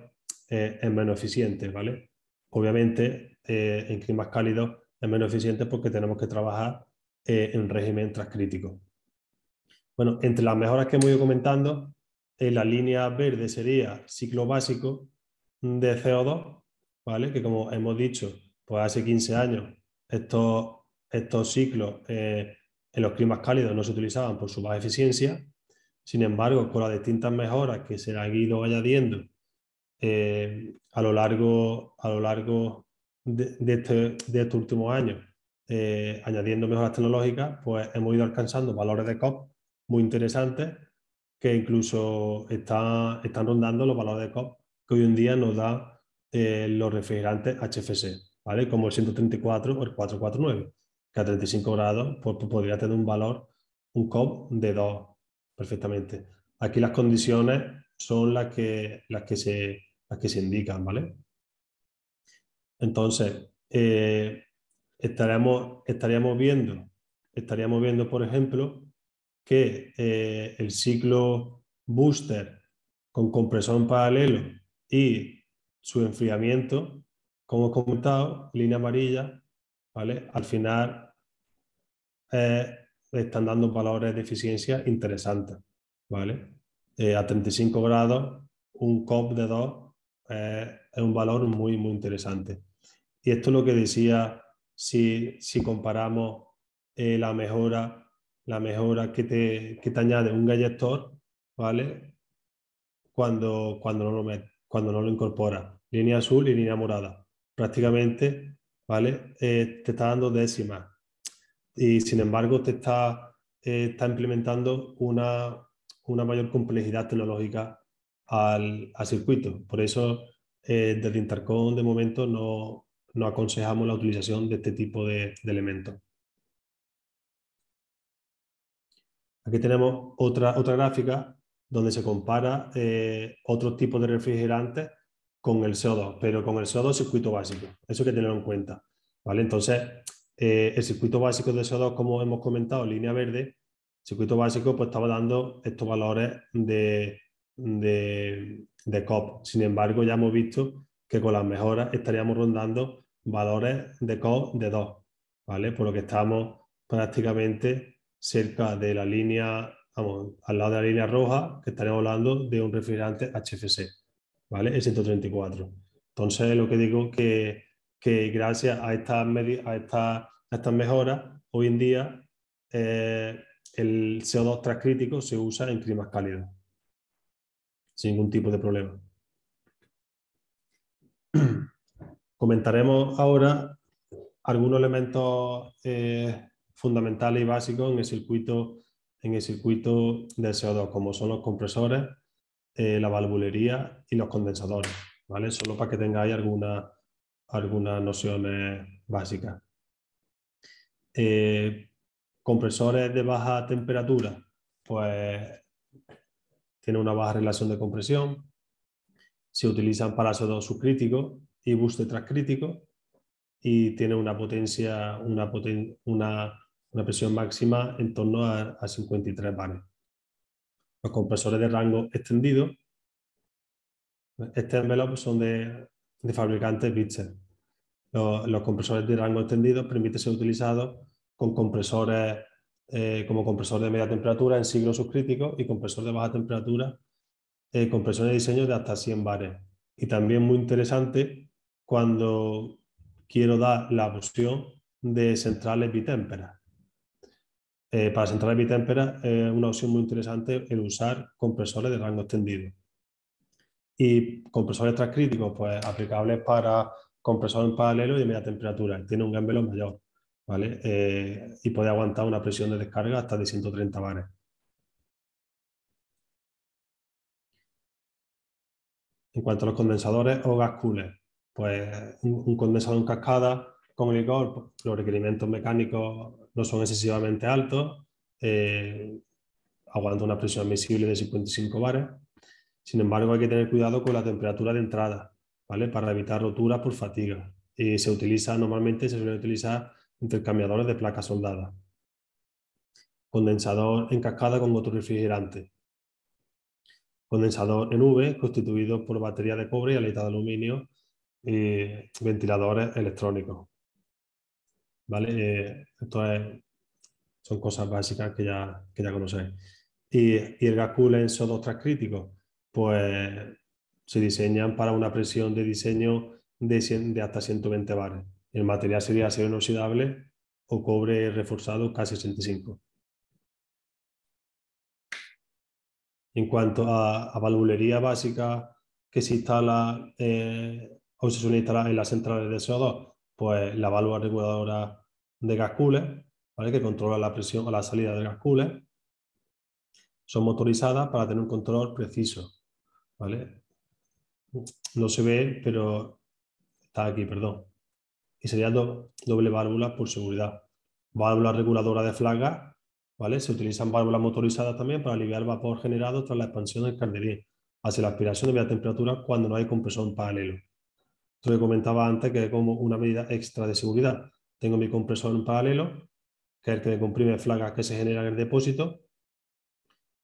es menos eficiente, ¿vale? Obviamente en climas cálidos es menos eficiente porque tenemos que trabajar en régimen transcrítico. Bueno, entre las mejoras que hemos ido comentando, la línea verde sería ciclo básico de CO2, ¿vale? Que como hemos dicho, pues hace 15 años estos ciclos en los climas cálidos no se utilizaban por su baja eficiencia. Sin embargo, con las distintas mejoras que se han ido añadiendo a lo largo de estos últimos años, añadiendo mejoras tecnológicas, pues hemos ido alcanzando valores de COP muy interesantes que incluso están rondando los valores de COP que hoy en día nos dan los refrigerantes HFC, ¿vale? Como el 134 o el 449, que a 35 grados pues, podría tener un COP de 2 perfectamente. Aquí las condiciones son las que se indican, ¿vale? Entonces, estaríamos viendo, por ejemplo, que el ciclo booster con compresor en paralelo y su enfriamiento, como he comentado, línea amarilla, ¿vale? Al final están dando valores de eficiencia interesantes, ¿vale? A 35 grados, un COP de 2 es un valor muy, muy interesante. Y esto es lo que decía, si comparamos la mejora que te añade un gallector, ¿vale? Cuando no lo incorpora. Línea azul y línea morada. Prácticamente, ¿vale? Te está dando décimas. Y sin embargo, te está implementando una mayor complejidad tecnológica al circuito. Por eso, desde Intercom, de momento, no aconsejamos la utilización de este tipo de elementos. Aquí tenemos otra gráfica donde se compara otros tipos de refrigerantes con el CO2, pero con el CO2 circuito básico. Eso hay que tenerlo en cuenta, ¿vale? Entonces, el circuito básico de CO2, como hemos comentado, línea verde, circuito básico, pues estaba dando estos valores de COP. Sin embargo, ya hemos visto que con las mejoras estaríamos rondando valores de COP de 2, ¿vale? Por lo que estamos prácticamente cerca de la línea, vamos, al lado de la línea roja, que estaremos hablando de un refrigerante HFC, ¿vale? El 134. Entonces, lo que digo que gracias a estas mejoras, hoy en día el CO2 transcrítico se usa en climas cálidos, sin ningún tipo de problema. Comentaremos ahora algunos elementos fundamentales y básicos en el circuito del CO2, como son los compresores, la valvulería y los condensadores, ¿vale? Solo para que tengáis algunas nociones básicas. Compresores de baja temperatura, pues tienen una baja relación de compresión, se utilizan para CO2 subcrítico y booster transcrítico y tienen una potencia, una presión máxima en torno a 53 bares. Los compresores de rango extendido, este envelope son de fabricantes Bitzer. Los compresores de rango extendido permiten ser utilizados con compresores como compresor de media temperatura en siglos subcríticos y compresor de baja temperatura, compresores de diseño de hasta 100 bares. Y también muy interesante cuando quiero dar la opción de centrales bitémperas. Para centrales bitémperas es una opción muy interesante el usar compresores de rango extendido. Y compresores transcríticos, pues aplicables para compresores en paralelo y de media temperatura. Tiene un envelope mayor, ¿vale? Y puede aguantar una presión de descarga hasta de 130 bares. En cuanto a los condensadores o gas coolers, pues un condensador en cascada con glicol, los requerimientos mecánicos no son excesivamente altos, aguanta una presión admisible de 55 bares. Sin embargo, hay que tener cuidado con la temperatura de entrada, ¿vale? Para evitar roturas por fatiga. Y normalmente se suelen utilizar intercambiadores de placas soldadas. Condensador en cascada con otro refrigerante. Condensador en V constituido por batería de cobre y aleta de aluminio y ventiladores electrónicos. ¿Vale? Son cosas básicas que ya conocéis. Y el gas cooler en CO2 transcríticos, pues se diseñan para una presión de diseño de hasta 120 bares. El material sería acero inoxidable o cobre reforzado K65. En cuanto a valvulería básica que se instala o se suele instalar en las centrales de CO2, pues la válvula reguladora de gas cooler, ¿vale? Que controla la presión o la salida del gas cooler. Son motorizadas para tener un control preciso, ¿vale? No se ve, pero está aquí, perdón. Y sería doble válvula por seguridad. Válvula reguladora de flagas, ¿vale? Se utilizan válvulas motorizadas también para aliviar el vapor generado tras la expansión del calderín hacia la aspiración de media temperatura cuando no hay compresor en paralelo. Esto que comentaba antes, que es como una medida extra de seguridad. Tengo mi compresor en paralelo, que es el que me comprime flagas que se generan en el depósito,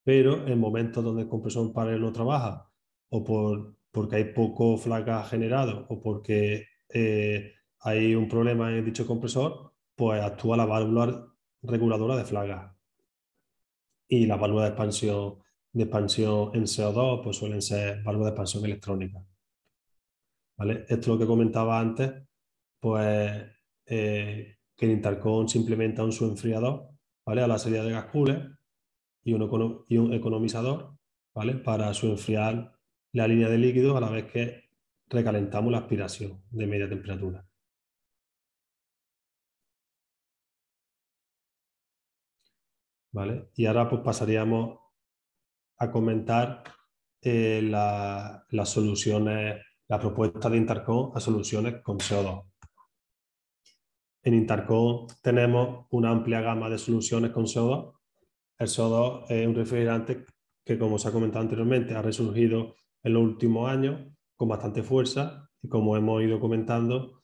pero en momentos donde el compresor en paralelo no trabaja, o porque hay poco flagas generado, o porque hay un problema en dicho compresor, pues actúa la válvula reguladora de flagas y la válvula de expansión de expansión en CO2, pues suelen ser válvulas de expansión electrónica. ¿Vale? Esto es lo que comentaba antes, pues que en Intercom se implementa un subenfriador, ¿vale? A la salida de gas cooler y un economizador, ¿vale? Para subenfriar la línea de líquidos a la vez que recalentamos la aspiración de media temperatura. ¿Vale? Y ahora pues pasaríamos a comentar las soluciones, la propuesta de Intercom a soluciones con CO2. En Intercom tenemos una amplia gama de soluciones con CO2. El CO2 es un refrigerante que, como se ha comentado anteriormente, ha resurgido en los últimos años con bastante fuerza y, como hemos ido comentando,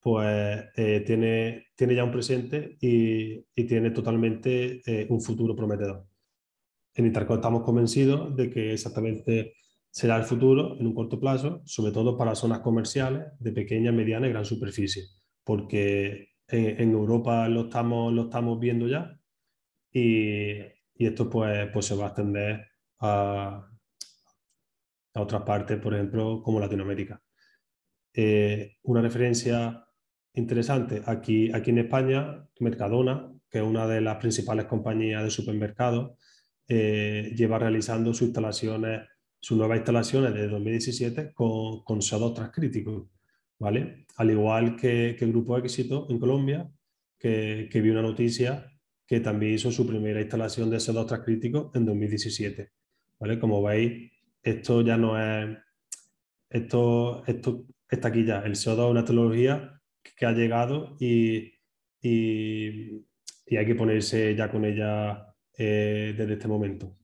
pues tiene ya un presente y tiene totalmente un futuro prometedor. En Intercom estamos convencidos de que exactamente será el futuro en un corto plazo, sobre todo para zonas comerciales de pequeña, mediana y gran superficie, porque en Europa lo estamos viendo ya y esto pues se va a extender a otras partes, por ejemplo, como Latinoamérica. Una referencia interesante, aquí en España, Mercadona, que es una de las principales compañías de supermercados, lleva realizando sus nuevas instalaciones desde 2017 con CO2 transcríticos, ¿vale? Al igual que el Grupo Éxito en Colombia, que vi una noticia que también hizo su primera instalación de CO2 transcríticos en 2017, ¿vale? Como veis, esto ya no es... Esto está aquí ya. El CO2 es una tecnología que ha llegado y hay que ponerse ya con ella desde este momento.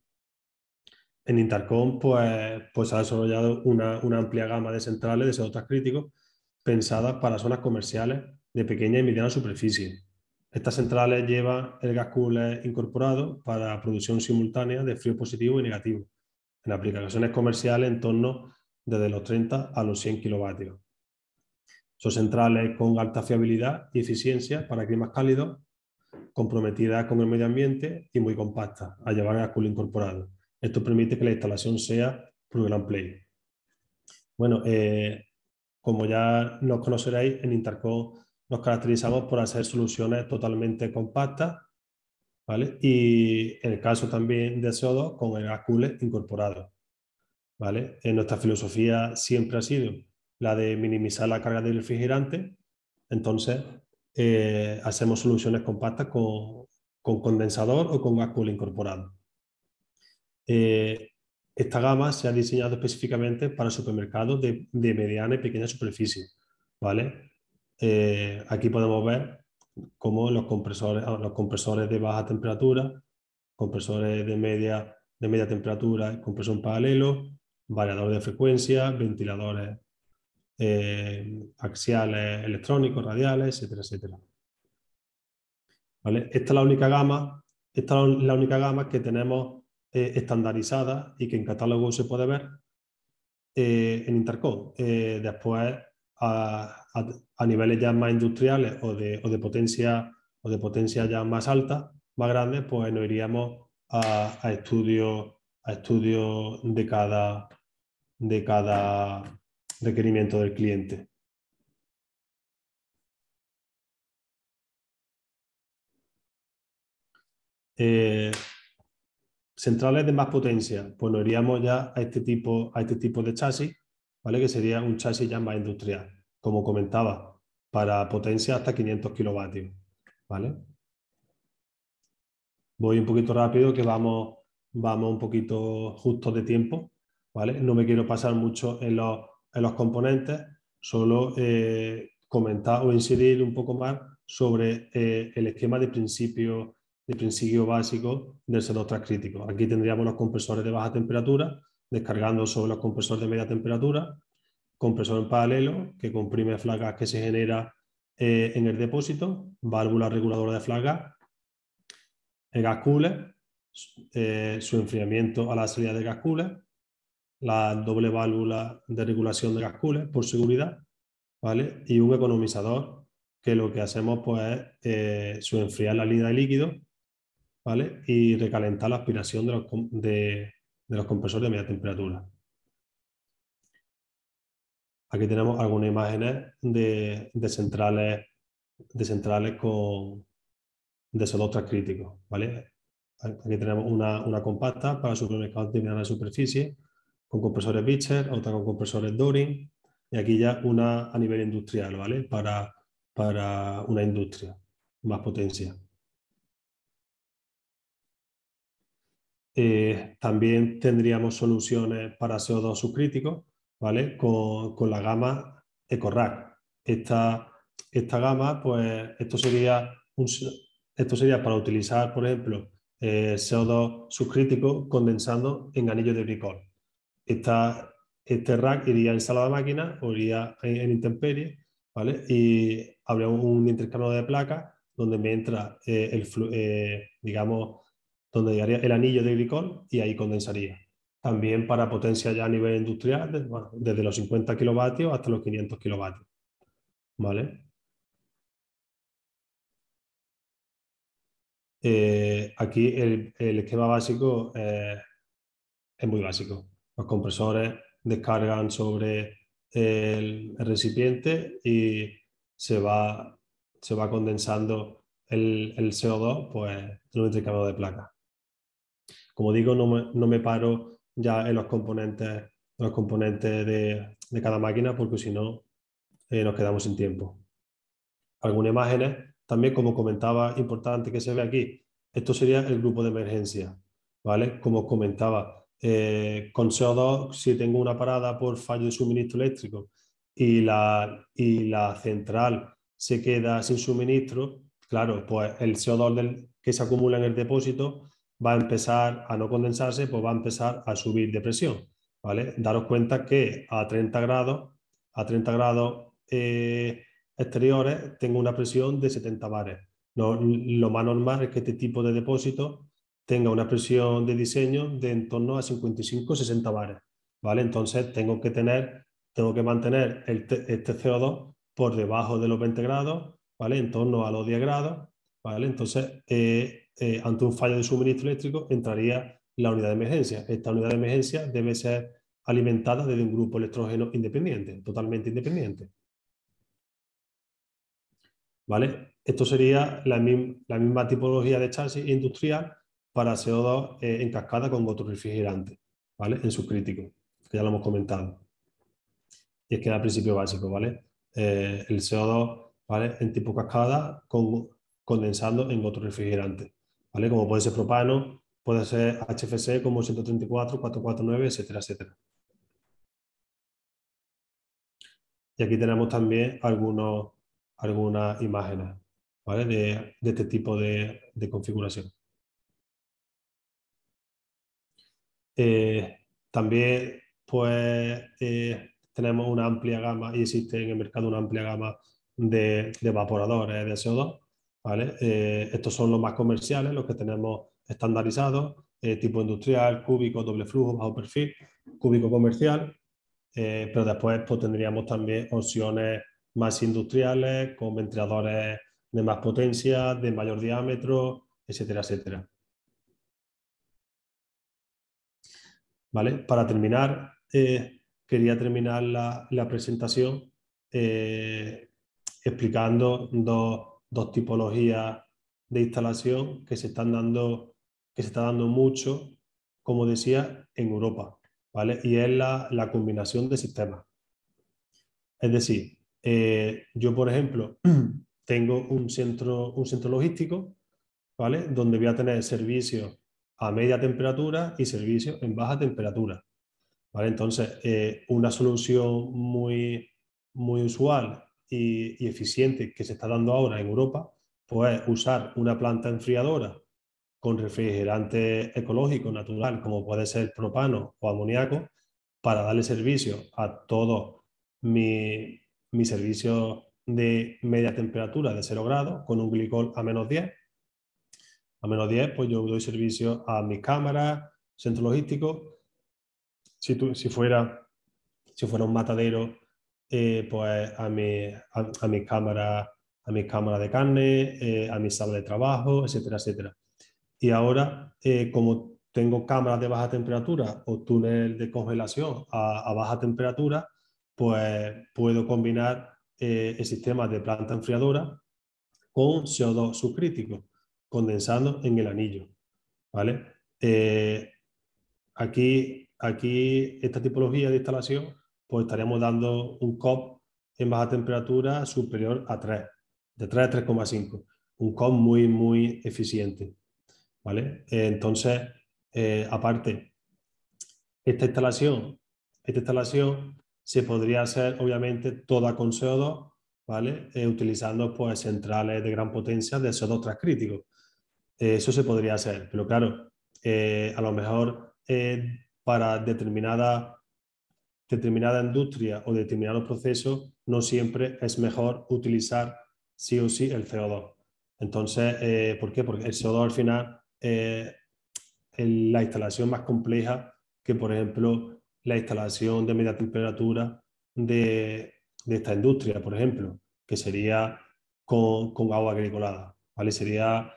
En Intercom pues se ha desarrollado una amplia gama de centrales de CO2 críticos pensadas para zonas comerciales de pequeña y mediana superficie. Estas centrales llevan el gas cooler incorporado para producción simultánea de frío positivo y negativo en aplicaciones comerciales en torno desde los 30 a los 100 kilovatios. Son centrales con alta fiabilidad y eficiencia para climas cálidos, comprometidas con el medio ambiente y muy compactas, a llevar gas cooler incorporado. Esto permite que la instalación sea plug and play. Bueno, como ya nos conoceréis, en Intercom nos caracterizamos por hacer soluciones totalmente compactas, ¿vale? Y en el caso también de CO2, con el gas cooler incorporado, ¿vale? Nuestra filosofía siempre ha sido la de minimizar la carga del refrigerante, entonces hacemos soluciones compactas con condensador o con gas cooler incorporado. Esta gama se ha diseñado específicamente para supermercados de mediana y pequeña superficie, ¿vale? Aquí podemos ver cómo los compresores de baja temperatura, compresores de media temperatura, compresión paralelo, variadores de frecuencia, ventiladores axiales electrónicos, radiales, etcétera, etcétera. ¿Vale? Esta es la única gama que tenemos estandarizada y que en catálogo se puede ver en Intercom. Después, a niveles ya más industriales o de potencia ya más alta, más grandes, pues nos iríamos a estudios de cada requerimiento del cliente. Centrales de más potencia, pues nos iríamos ya a este tipo de chasis, ¿vale? Que sería un chasis ya más industrial, como comentaba, para potencia hasta 500 kilovatios, ¿vale? Voy un poquito rápido, que vamos un poquito justos de tiempo, ¿vale? No me quiero pasar mucho en los componentes, solo comentar o incidir un poco más sobre el esquema de principio básico del CO2 transcrítico. Aquí tendríamos los compresores de baja temperatura, descargando sobre los compresores de media temperatura, compresor en paralelo que comprime flat gas que se genera en el depósito, válvula reguladora de flat gas, el gas cooler, su enfriamiento a la salida del gas cooler, la doble válvula de regulación de gas cooler por seguridad, ¿vale? Y un economizador que lo que hacemos pues es su enfriar la línea de líquido ¿vale? Y recalentar la aspiración de los compresores de media temperatura. Aquí tenemos algunas imágenes de centrales de CO2 transcríticos, ¿vale? Aquí tenemos una compacta para supermercados de gran superficie, con compresores Beecher, otra con compresores Doring, y aquí ya una a nivel industrial, ¿vale? Para una industria, más potencia. También tendríamos soluciones para CO2 subcríticos, ¿vale? Con la gama EcoRack. Esta gama, pues esto sería para utilizar, por ejemplo, CO2 subcrítico condensando en anillos de bricol. Este rack iría en sala de máquina o iría en intemperie, ¿vale? Y habría un intercambio de placas donde me entra digamos, donde llegaría el anillo de glicol y ahí condensaría. También para potencia ya a nivel industrial, bueno, desde los 50 kilovatios hasta los 500 kilovatios, ¿vale? Aquí el esquema básico es muy básico. Los compresores descargan sobre el recipiente y se va condensando el CO2 pues, en un intercambio de placas. Como digo, no me paro ya en los componentes de cada máquina porque si no nos quedamos sin tiempo. Algunas imágenes, también como comentaba, importante que se ve aquí, esto sería el grupo de emergencia, ¿vale? Como os comentaba, con CO2, si tengo una parada por fallo de suministro eléctrico y la central se queda sin suministro, claro, pues el CO2 que se acumula en el depósito va a empezar a no condensarse, pues va a empezar a subir de presión, ¿vale? Daros cuenta que a 30 grados exteriores tengo una presión de 70 bares. No, lo más normal es que este tipo de depósito tenga una presión de diseño de en torno a 55-60 bares, ¿vale? Entonces tengo que mantener este CO2 por debajo de los 20 grados, ¿vale? En torno a los 10 grados, ¿vale? Entonces, ante un fallo de suministro eléctrico entraría la unidad de emergencia. Esta unidad de emergencia debe ser alimentada desde un grupo electrógeno independiente, totalmente independiente. ¿Vale? Esto sería la misma tipología de chasis industrial para CO2 en cascada con refrigerante, ¿vale? En subcrítico, que ya lo hemos comentado. Y es que era el principio básico, ¿vale? El CO2, ¿vale? En tipo cascada condensando en refrigerante, ¿vale? Como puede ser propano, puede ser HFC como 134, 449, etcétera, etcétera. Y aquí tenemos también algunas imágenes, ¿vale? de este tipo de configuración. También pues tenemos una amplia gama y existe en el mercado una amplia gama de evaporadores de CO2, ¿vale? Estos son los más comerciales, los que tenemos estandarizados, tipo industrial, cúbico, doble flujo, bajo perfil, cúbico comercial, pero después pues, tendríamos también opciones más industriales con ventiladores de más potencia, de mayor diámetro, etcétera, etcétera. ¿Vale? Para terminar, quería terminar la presentación explicando dos tipologías de instalación que se está dando mucho, como decía, en Europa, ¿vale? Y es la combinación de sistemas. Es decir, yo, por ejemplo, tengo un centro logístico, ¿vale? Donde voy a tener servicios a media temperatura y servicios en baja temperatura, ¿vale? Entonces, una solución muy usual y eficiente que se está dando ahora en Europa, pues es usar una planta enfriadora con refrigerante ecológico natural, como puede ser propano o amoníaco, para darle servicio a todos mis servicios de media temperatura de 0 grados con un glicol a menos 10. A menos 10, pues yo doy servicio a mis cámaras, centro logístico. Si fuera un matadero, pues a mis cámaras de carne, a mis salas de trabajo, etcétera, etcétera. Y ahora, como tengo cámaras de baja temperatura o túnel de congelación a baja temperatura, pues puedo combinar el sistema de planta enfriadora con CO2 subcrítico, condensando en el anillo, ¿vale? Aquí, esta tipología de instalación, pues estaríamos dando un COP en baja temperatura superior a 3, de 3 a 3,5. Un COP muy, muy eficiente, ¿vale? Entonces, aparte, esta instalación se podría hacer, obviamente, toda con CO2, ¿vale? Utilizando, pues, centrales de gran potencia de CO2 transcrítico. Eso se podría hacer, pero claro, a lo mejor para determinada industria o determinados procesos no siempre es mejor utilizar sí o sí el CO2. Entonces, ¿por qué? Porque el CO2 al final es la instalación más compleja que, por ejemplo, la instalación de media temperatura de esta industria, por ejemplo, que sería con agua agricolada, ¿vale? Sería,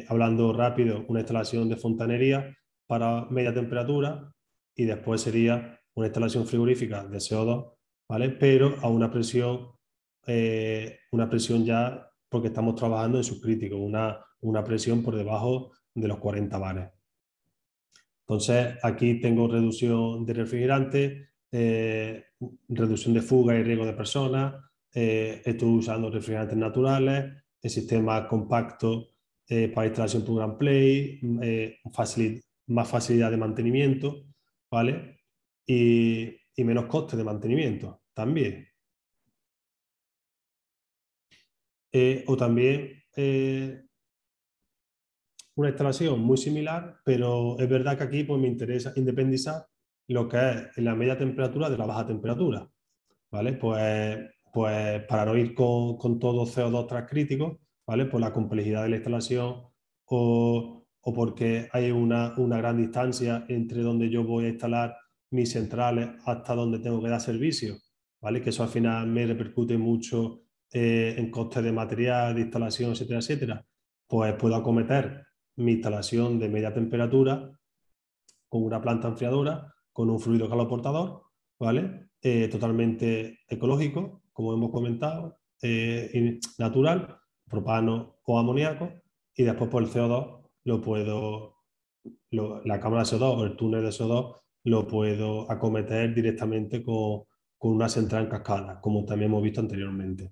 hablando rápido, una instalación de fontanería para media temperatura y después sería una instalación frigorífica de CO2, ¿vale? Pero a una presión ya, porque estamos trabajando en subcrítico, una presión por debajo de los 40 bares. Entonces, aquí tengo reducción de refrigerante, reducción de fuga y riesgo de personas, estoy usando refrigerantes naturales, el sistema compacto para instalación plug and play, más facilidad de mantenimiento, ¿vale? Y menos coste de mantenimiento también. O también una instalación muy similar, pero es verdad que aquí pues, me interesa independizar lo que es la media temperatura de la baja temperatura, ¿vale? Pues para no ir con todo CO2 transcrítico, ¿vale? Por la complejidad de la instalación o porque hay una gran distancia entre donde yo voy a instalar mis centrales hasta donde tengo que dar servicio, ¿vale? Que eso al final me repercute mucho en costes de material, de instalación, etcétera, etcétera. Pues puedo acometer mi instalación de media temperatura con una planta enfriadora, con un fluido caloportador, ¿vale? Totalmente ecológico, como hemos comentado, natural, propano o amoníaco, y después por el CO2 la cámara de CO2 o el túnel de CO2 lo puedo acometer directamente con una central en cascada, como también hemos visto anteriormente.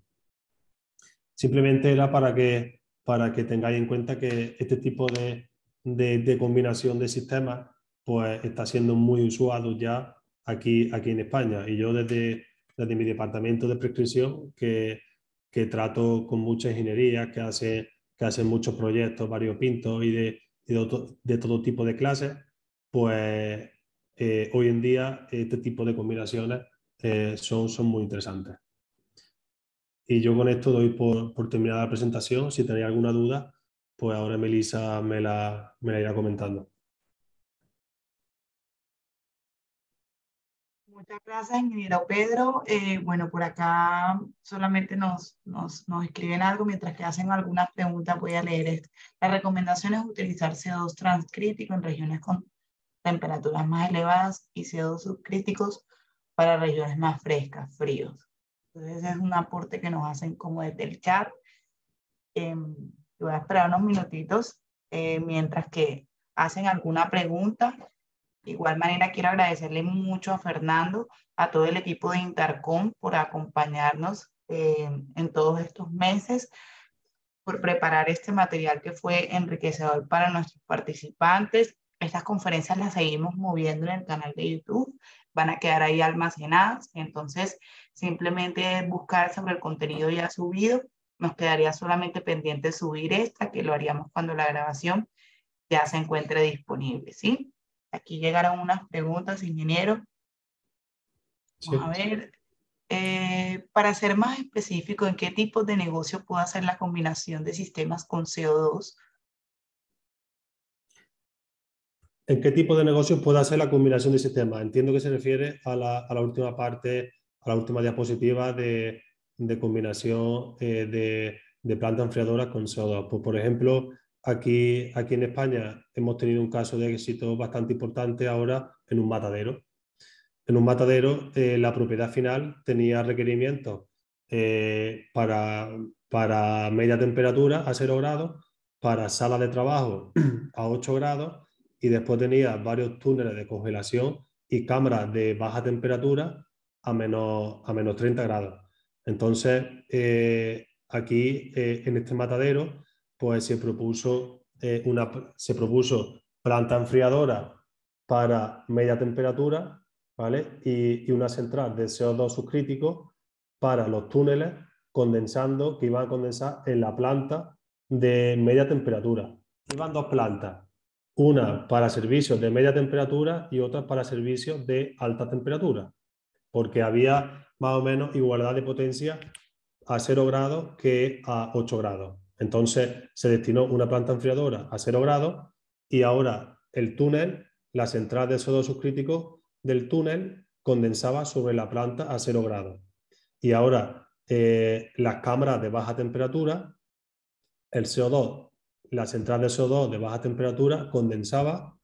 Simplemente era para que tengáis en cuenta que este tipo de combinación de sistemas pues está siendo muy usado ya aquí en España. Y yo desde mi departamento de prescripción, que trato con mucha ingeniería, que hacen muchos proyectos variopintos y de todo tipo de clases, pues hoy en día este tipo de combinaciones son muy interesantes. Y yo con esto doy por terminada la presentación. Si tenéis alguna duda, pues ahora Melissa me la irá comentando. Muchas gracias, ingeniero Pedro. Bueno, por acá solamente nos escriben algo mientras que hacen algunas preguntas. Voy a leer esto. La recomendación es utilizar CO2 transcrítico en regiones con temperaturas más elevadas y CO2 subcríticos para regiones más frescas, fríos. Entonces, ese es un aporte que nos hacen como desde el chat. Voy a esperar unos minutitos mientras que hacen alguna pregunta. De igual manera, quiero agradecerle mucho a Fernando, a todo el equipo de Intercom por acompañarnos en todos estos meses, por preparar este material que fue enriquecedor para nuestros participantes. Estas conferencias las seguimos moviendo en el canal de YouTube, van a quedar ahí almacenadas, entonces simplemente buscar sobre el contenido ya subido. Nos quedaría solamente pendiente subir esta, que lo haríamos cuando la grabación ya se encuentre disponible, ¿sí? Aquí llegaron unas preguntas, ingeniero. Vamos a ver. Para ser más específico, ¿en qué tipo de negocio puedo hacer la combinación de sistemas con CO2? ¿En qué tipo de negocio puedo hacer la combinación de sistemas? Entiendo que se refiere a la última parte, a la última diapositiva de combinación de planta enfriadora con CO2. Pues, por ejemplo, aquí en España hemos tenido un caso de éxito bastante importante ahora en un matadero. En un matadero la propiedad final tenía requerimientos para media temperatura a 0 grados, para sala de trabajo a 8 grados y después tenía varios túneles de congelación y cámaras de baja temperatura a menos 30 grados. Entonces, aquí en este matadero pues se propuso planta enfriadora para media temperatura, ¿vale? Y una central de CO2 subcrítico para los túneles condensando, que iban a condensar en la planta de media temperatura. Iban dos plantas, una para servicios de media temperatura y otra para servicios de alta temperatura, porque había más o menos igualdad de potencia a 0 grados que a 8 grados. Entonces se destinó una planta enfriadora a 0 grados y ahora el túnel, la central de CO2 subcrítico del túnel condensaba sobre la planta a 0 grados. Y ahora las cámaras de baja temperatura, el CO2, la central de CO2 de baja temperatura condensaba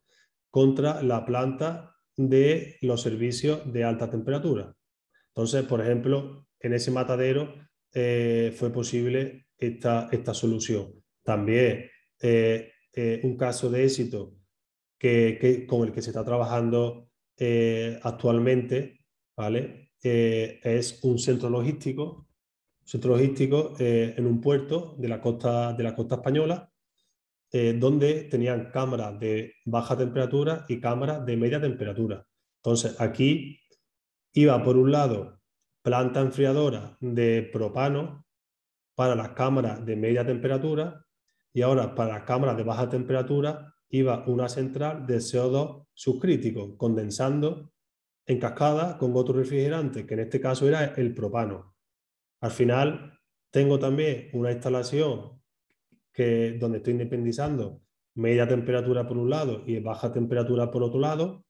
contra la planta de los servicios de alta temperatura. Entonces, por ejemplo, en ese matadero fue posible esta solución. También un caso de éxito con el que se está trabajando actualmente, ¿vale? Es un centro logístico en un puerto de la costa española, donde tenían cámaras de baja temperatura y cámaras de media temperatura. Entonces, aquí iba por un lado planta enfriadora de propano para las cámaras de media temperatura y ahora para las cámaras de baja temperatura iba una central de CO2 subcrítico condensando en cascada con otro refrigerante, que en este caso era el propano. Al final tengo también una instalación donde estoy independizando media temperatura por un lado y baja temperatura por otro lado.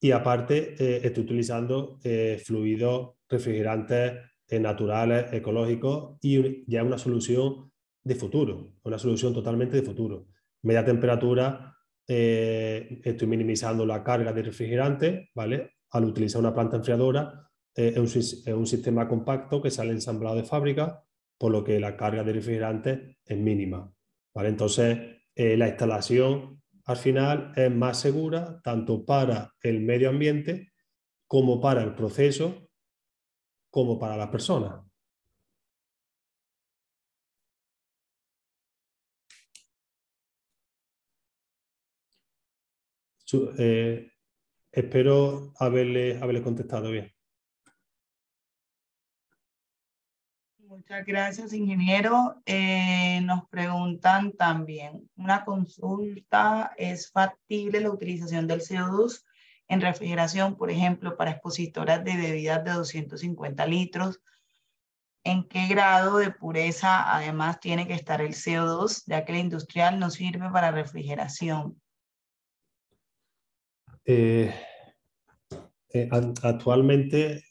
Y aparte estoy utilizando fluidos refrigerantes naturales, ecológicos y ya una solución de futuro, una solución totalmente de futuro. Media temperatura, estoy minimizando la carga de refrigerante, ¿vale? Al utilizar una planta enfriadora, es un sistema compacto que sale ensamblado de fábrica, por lo que la carga de refrigerante es mínima, ¿vale? Entonces, la instalación al final es más segura tanto para el medio ambiente como para el proceso, como para las personas. Espero haberle contestado bien. Muchas gracias, ingeniero. Nos preguntan también, una consulta, ¿es factible la utilización del CO2 en refrigeración, por ejemplo, para expositoras de bebidas de 250 litros? ¿En qué grado de pureza además tiene que estar el CO2, ya que el industrial no sirve para refrigeración? Actualmente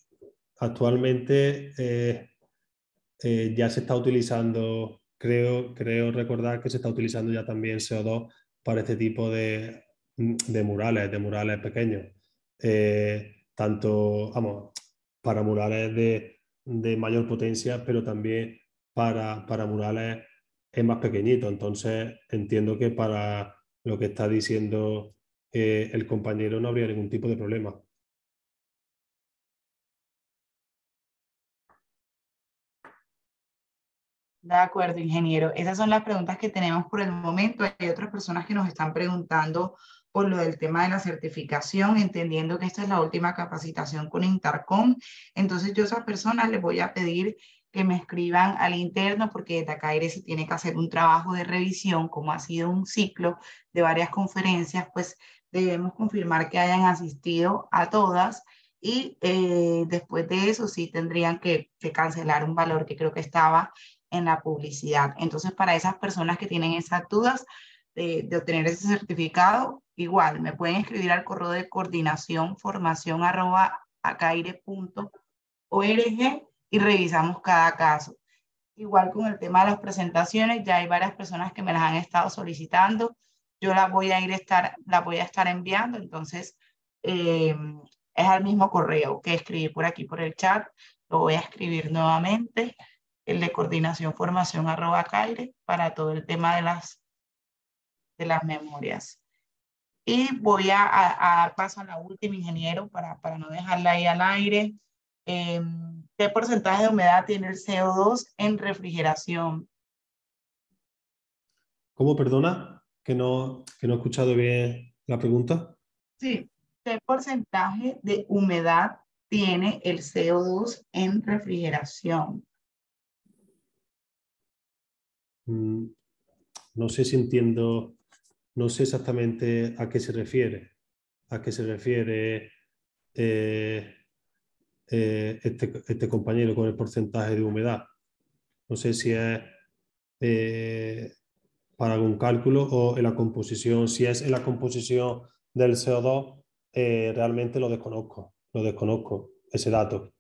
ya se está utilizando, creo recordar que se está utilizando ya también CO2 para este tipo de murales pequeños. Tanto, vamos, para murales de mayor potencia, pero también para murales más pequeñitos. Entonces, entiendo que para lo que está diciendo el compañero no habría ningún tipo de problema. De acuerdo, ingeniero. Esas son las preguntas que tenemos por el momento. Hay otras personas que nos están preguntando por lo del tema de la certificación, entendiendo que esta es la última capacitación con Intercom. Entonces yo a esas personas les voy a pedir que me escriban al interno, porque desde acá se tiene que hacer un trabajo de revisión, como ha sido un ciclo de varias conferencias, pues debemos confirmar que hayan asistido a todas. Y después de eso sí tendrían que cancelar un valor que creo que estaba en la publicidad. Entonces, para esas personas que tienen esas dudas de obtener ese certificado, igual me pueden escribir al correo de coordinación formación@acaire.org y revisamos cada caso. Igual con el tema de las presentaciones, ya hay varias personas que me las han estado solicitando. Yo las voy a estar enviando, entonces es al mismo correo que escribí por aquí por el chat. Lo voy a escribir nuevamente, el de coordinacionformación@caire, para todo el tema de las memorias. Y voy a dar paso a la última, ingeniero, para no dejarla ahí al aire. ¿Qué porcentaje de humedad tiene el CO2 en refrigeración? ¿Cómo, perdona? Que no he escuchado bien la pregunta. Sí. ¿Qué porcentaje de humedad tiene el CO2 en refrigeración? No sé si entiendo, no sé exactamente a qué se refiere. ¿A qué se refiere este compañero con el porcentaje de humedad? No sé si es para algún cálculo o en la composición. Si es en la composición del CO2, realmente lo desconozco ese dato.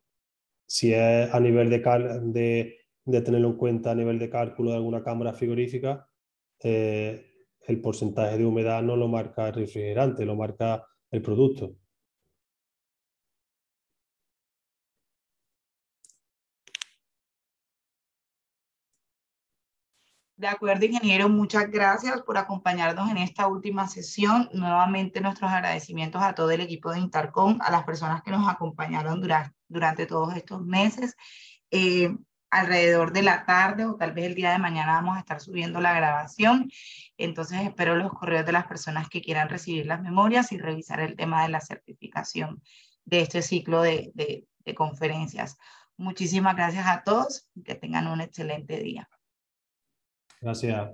Si es a nivel de tenerlo en cuenta a nivel de cálculo de alguna cámara frigorífica, el porcentaje de humedad no lo marca el refrigerante, lo marca el producto. De acuerdo, ingeniero, muchas gracias por acompañarnos en esta última sesión. Nuevamente nuestros agradecimientos a todo el equipo de Intercom, a las personas que nos acompañaron durante todos estos meses. Alrededor de la tarde o tal vez el día de mañana vamos a estar subiendo la grabación. Entonces espero los correos de las personas que quieran recibir las memorias y revisar el tema de la certificación de este ciclo de conferencias. Muchísimas gracias a todos y que tengan un excelente día. Gracias.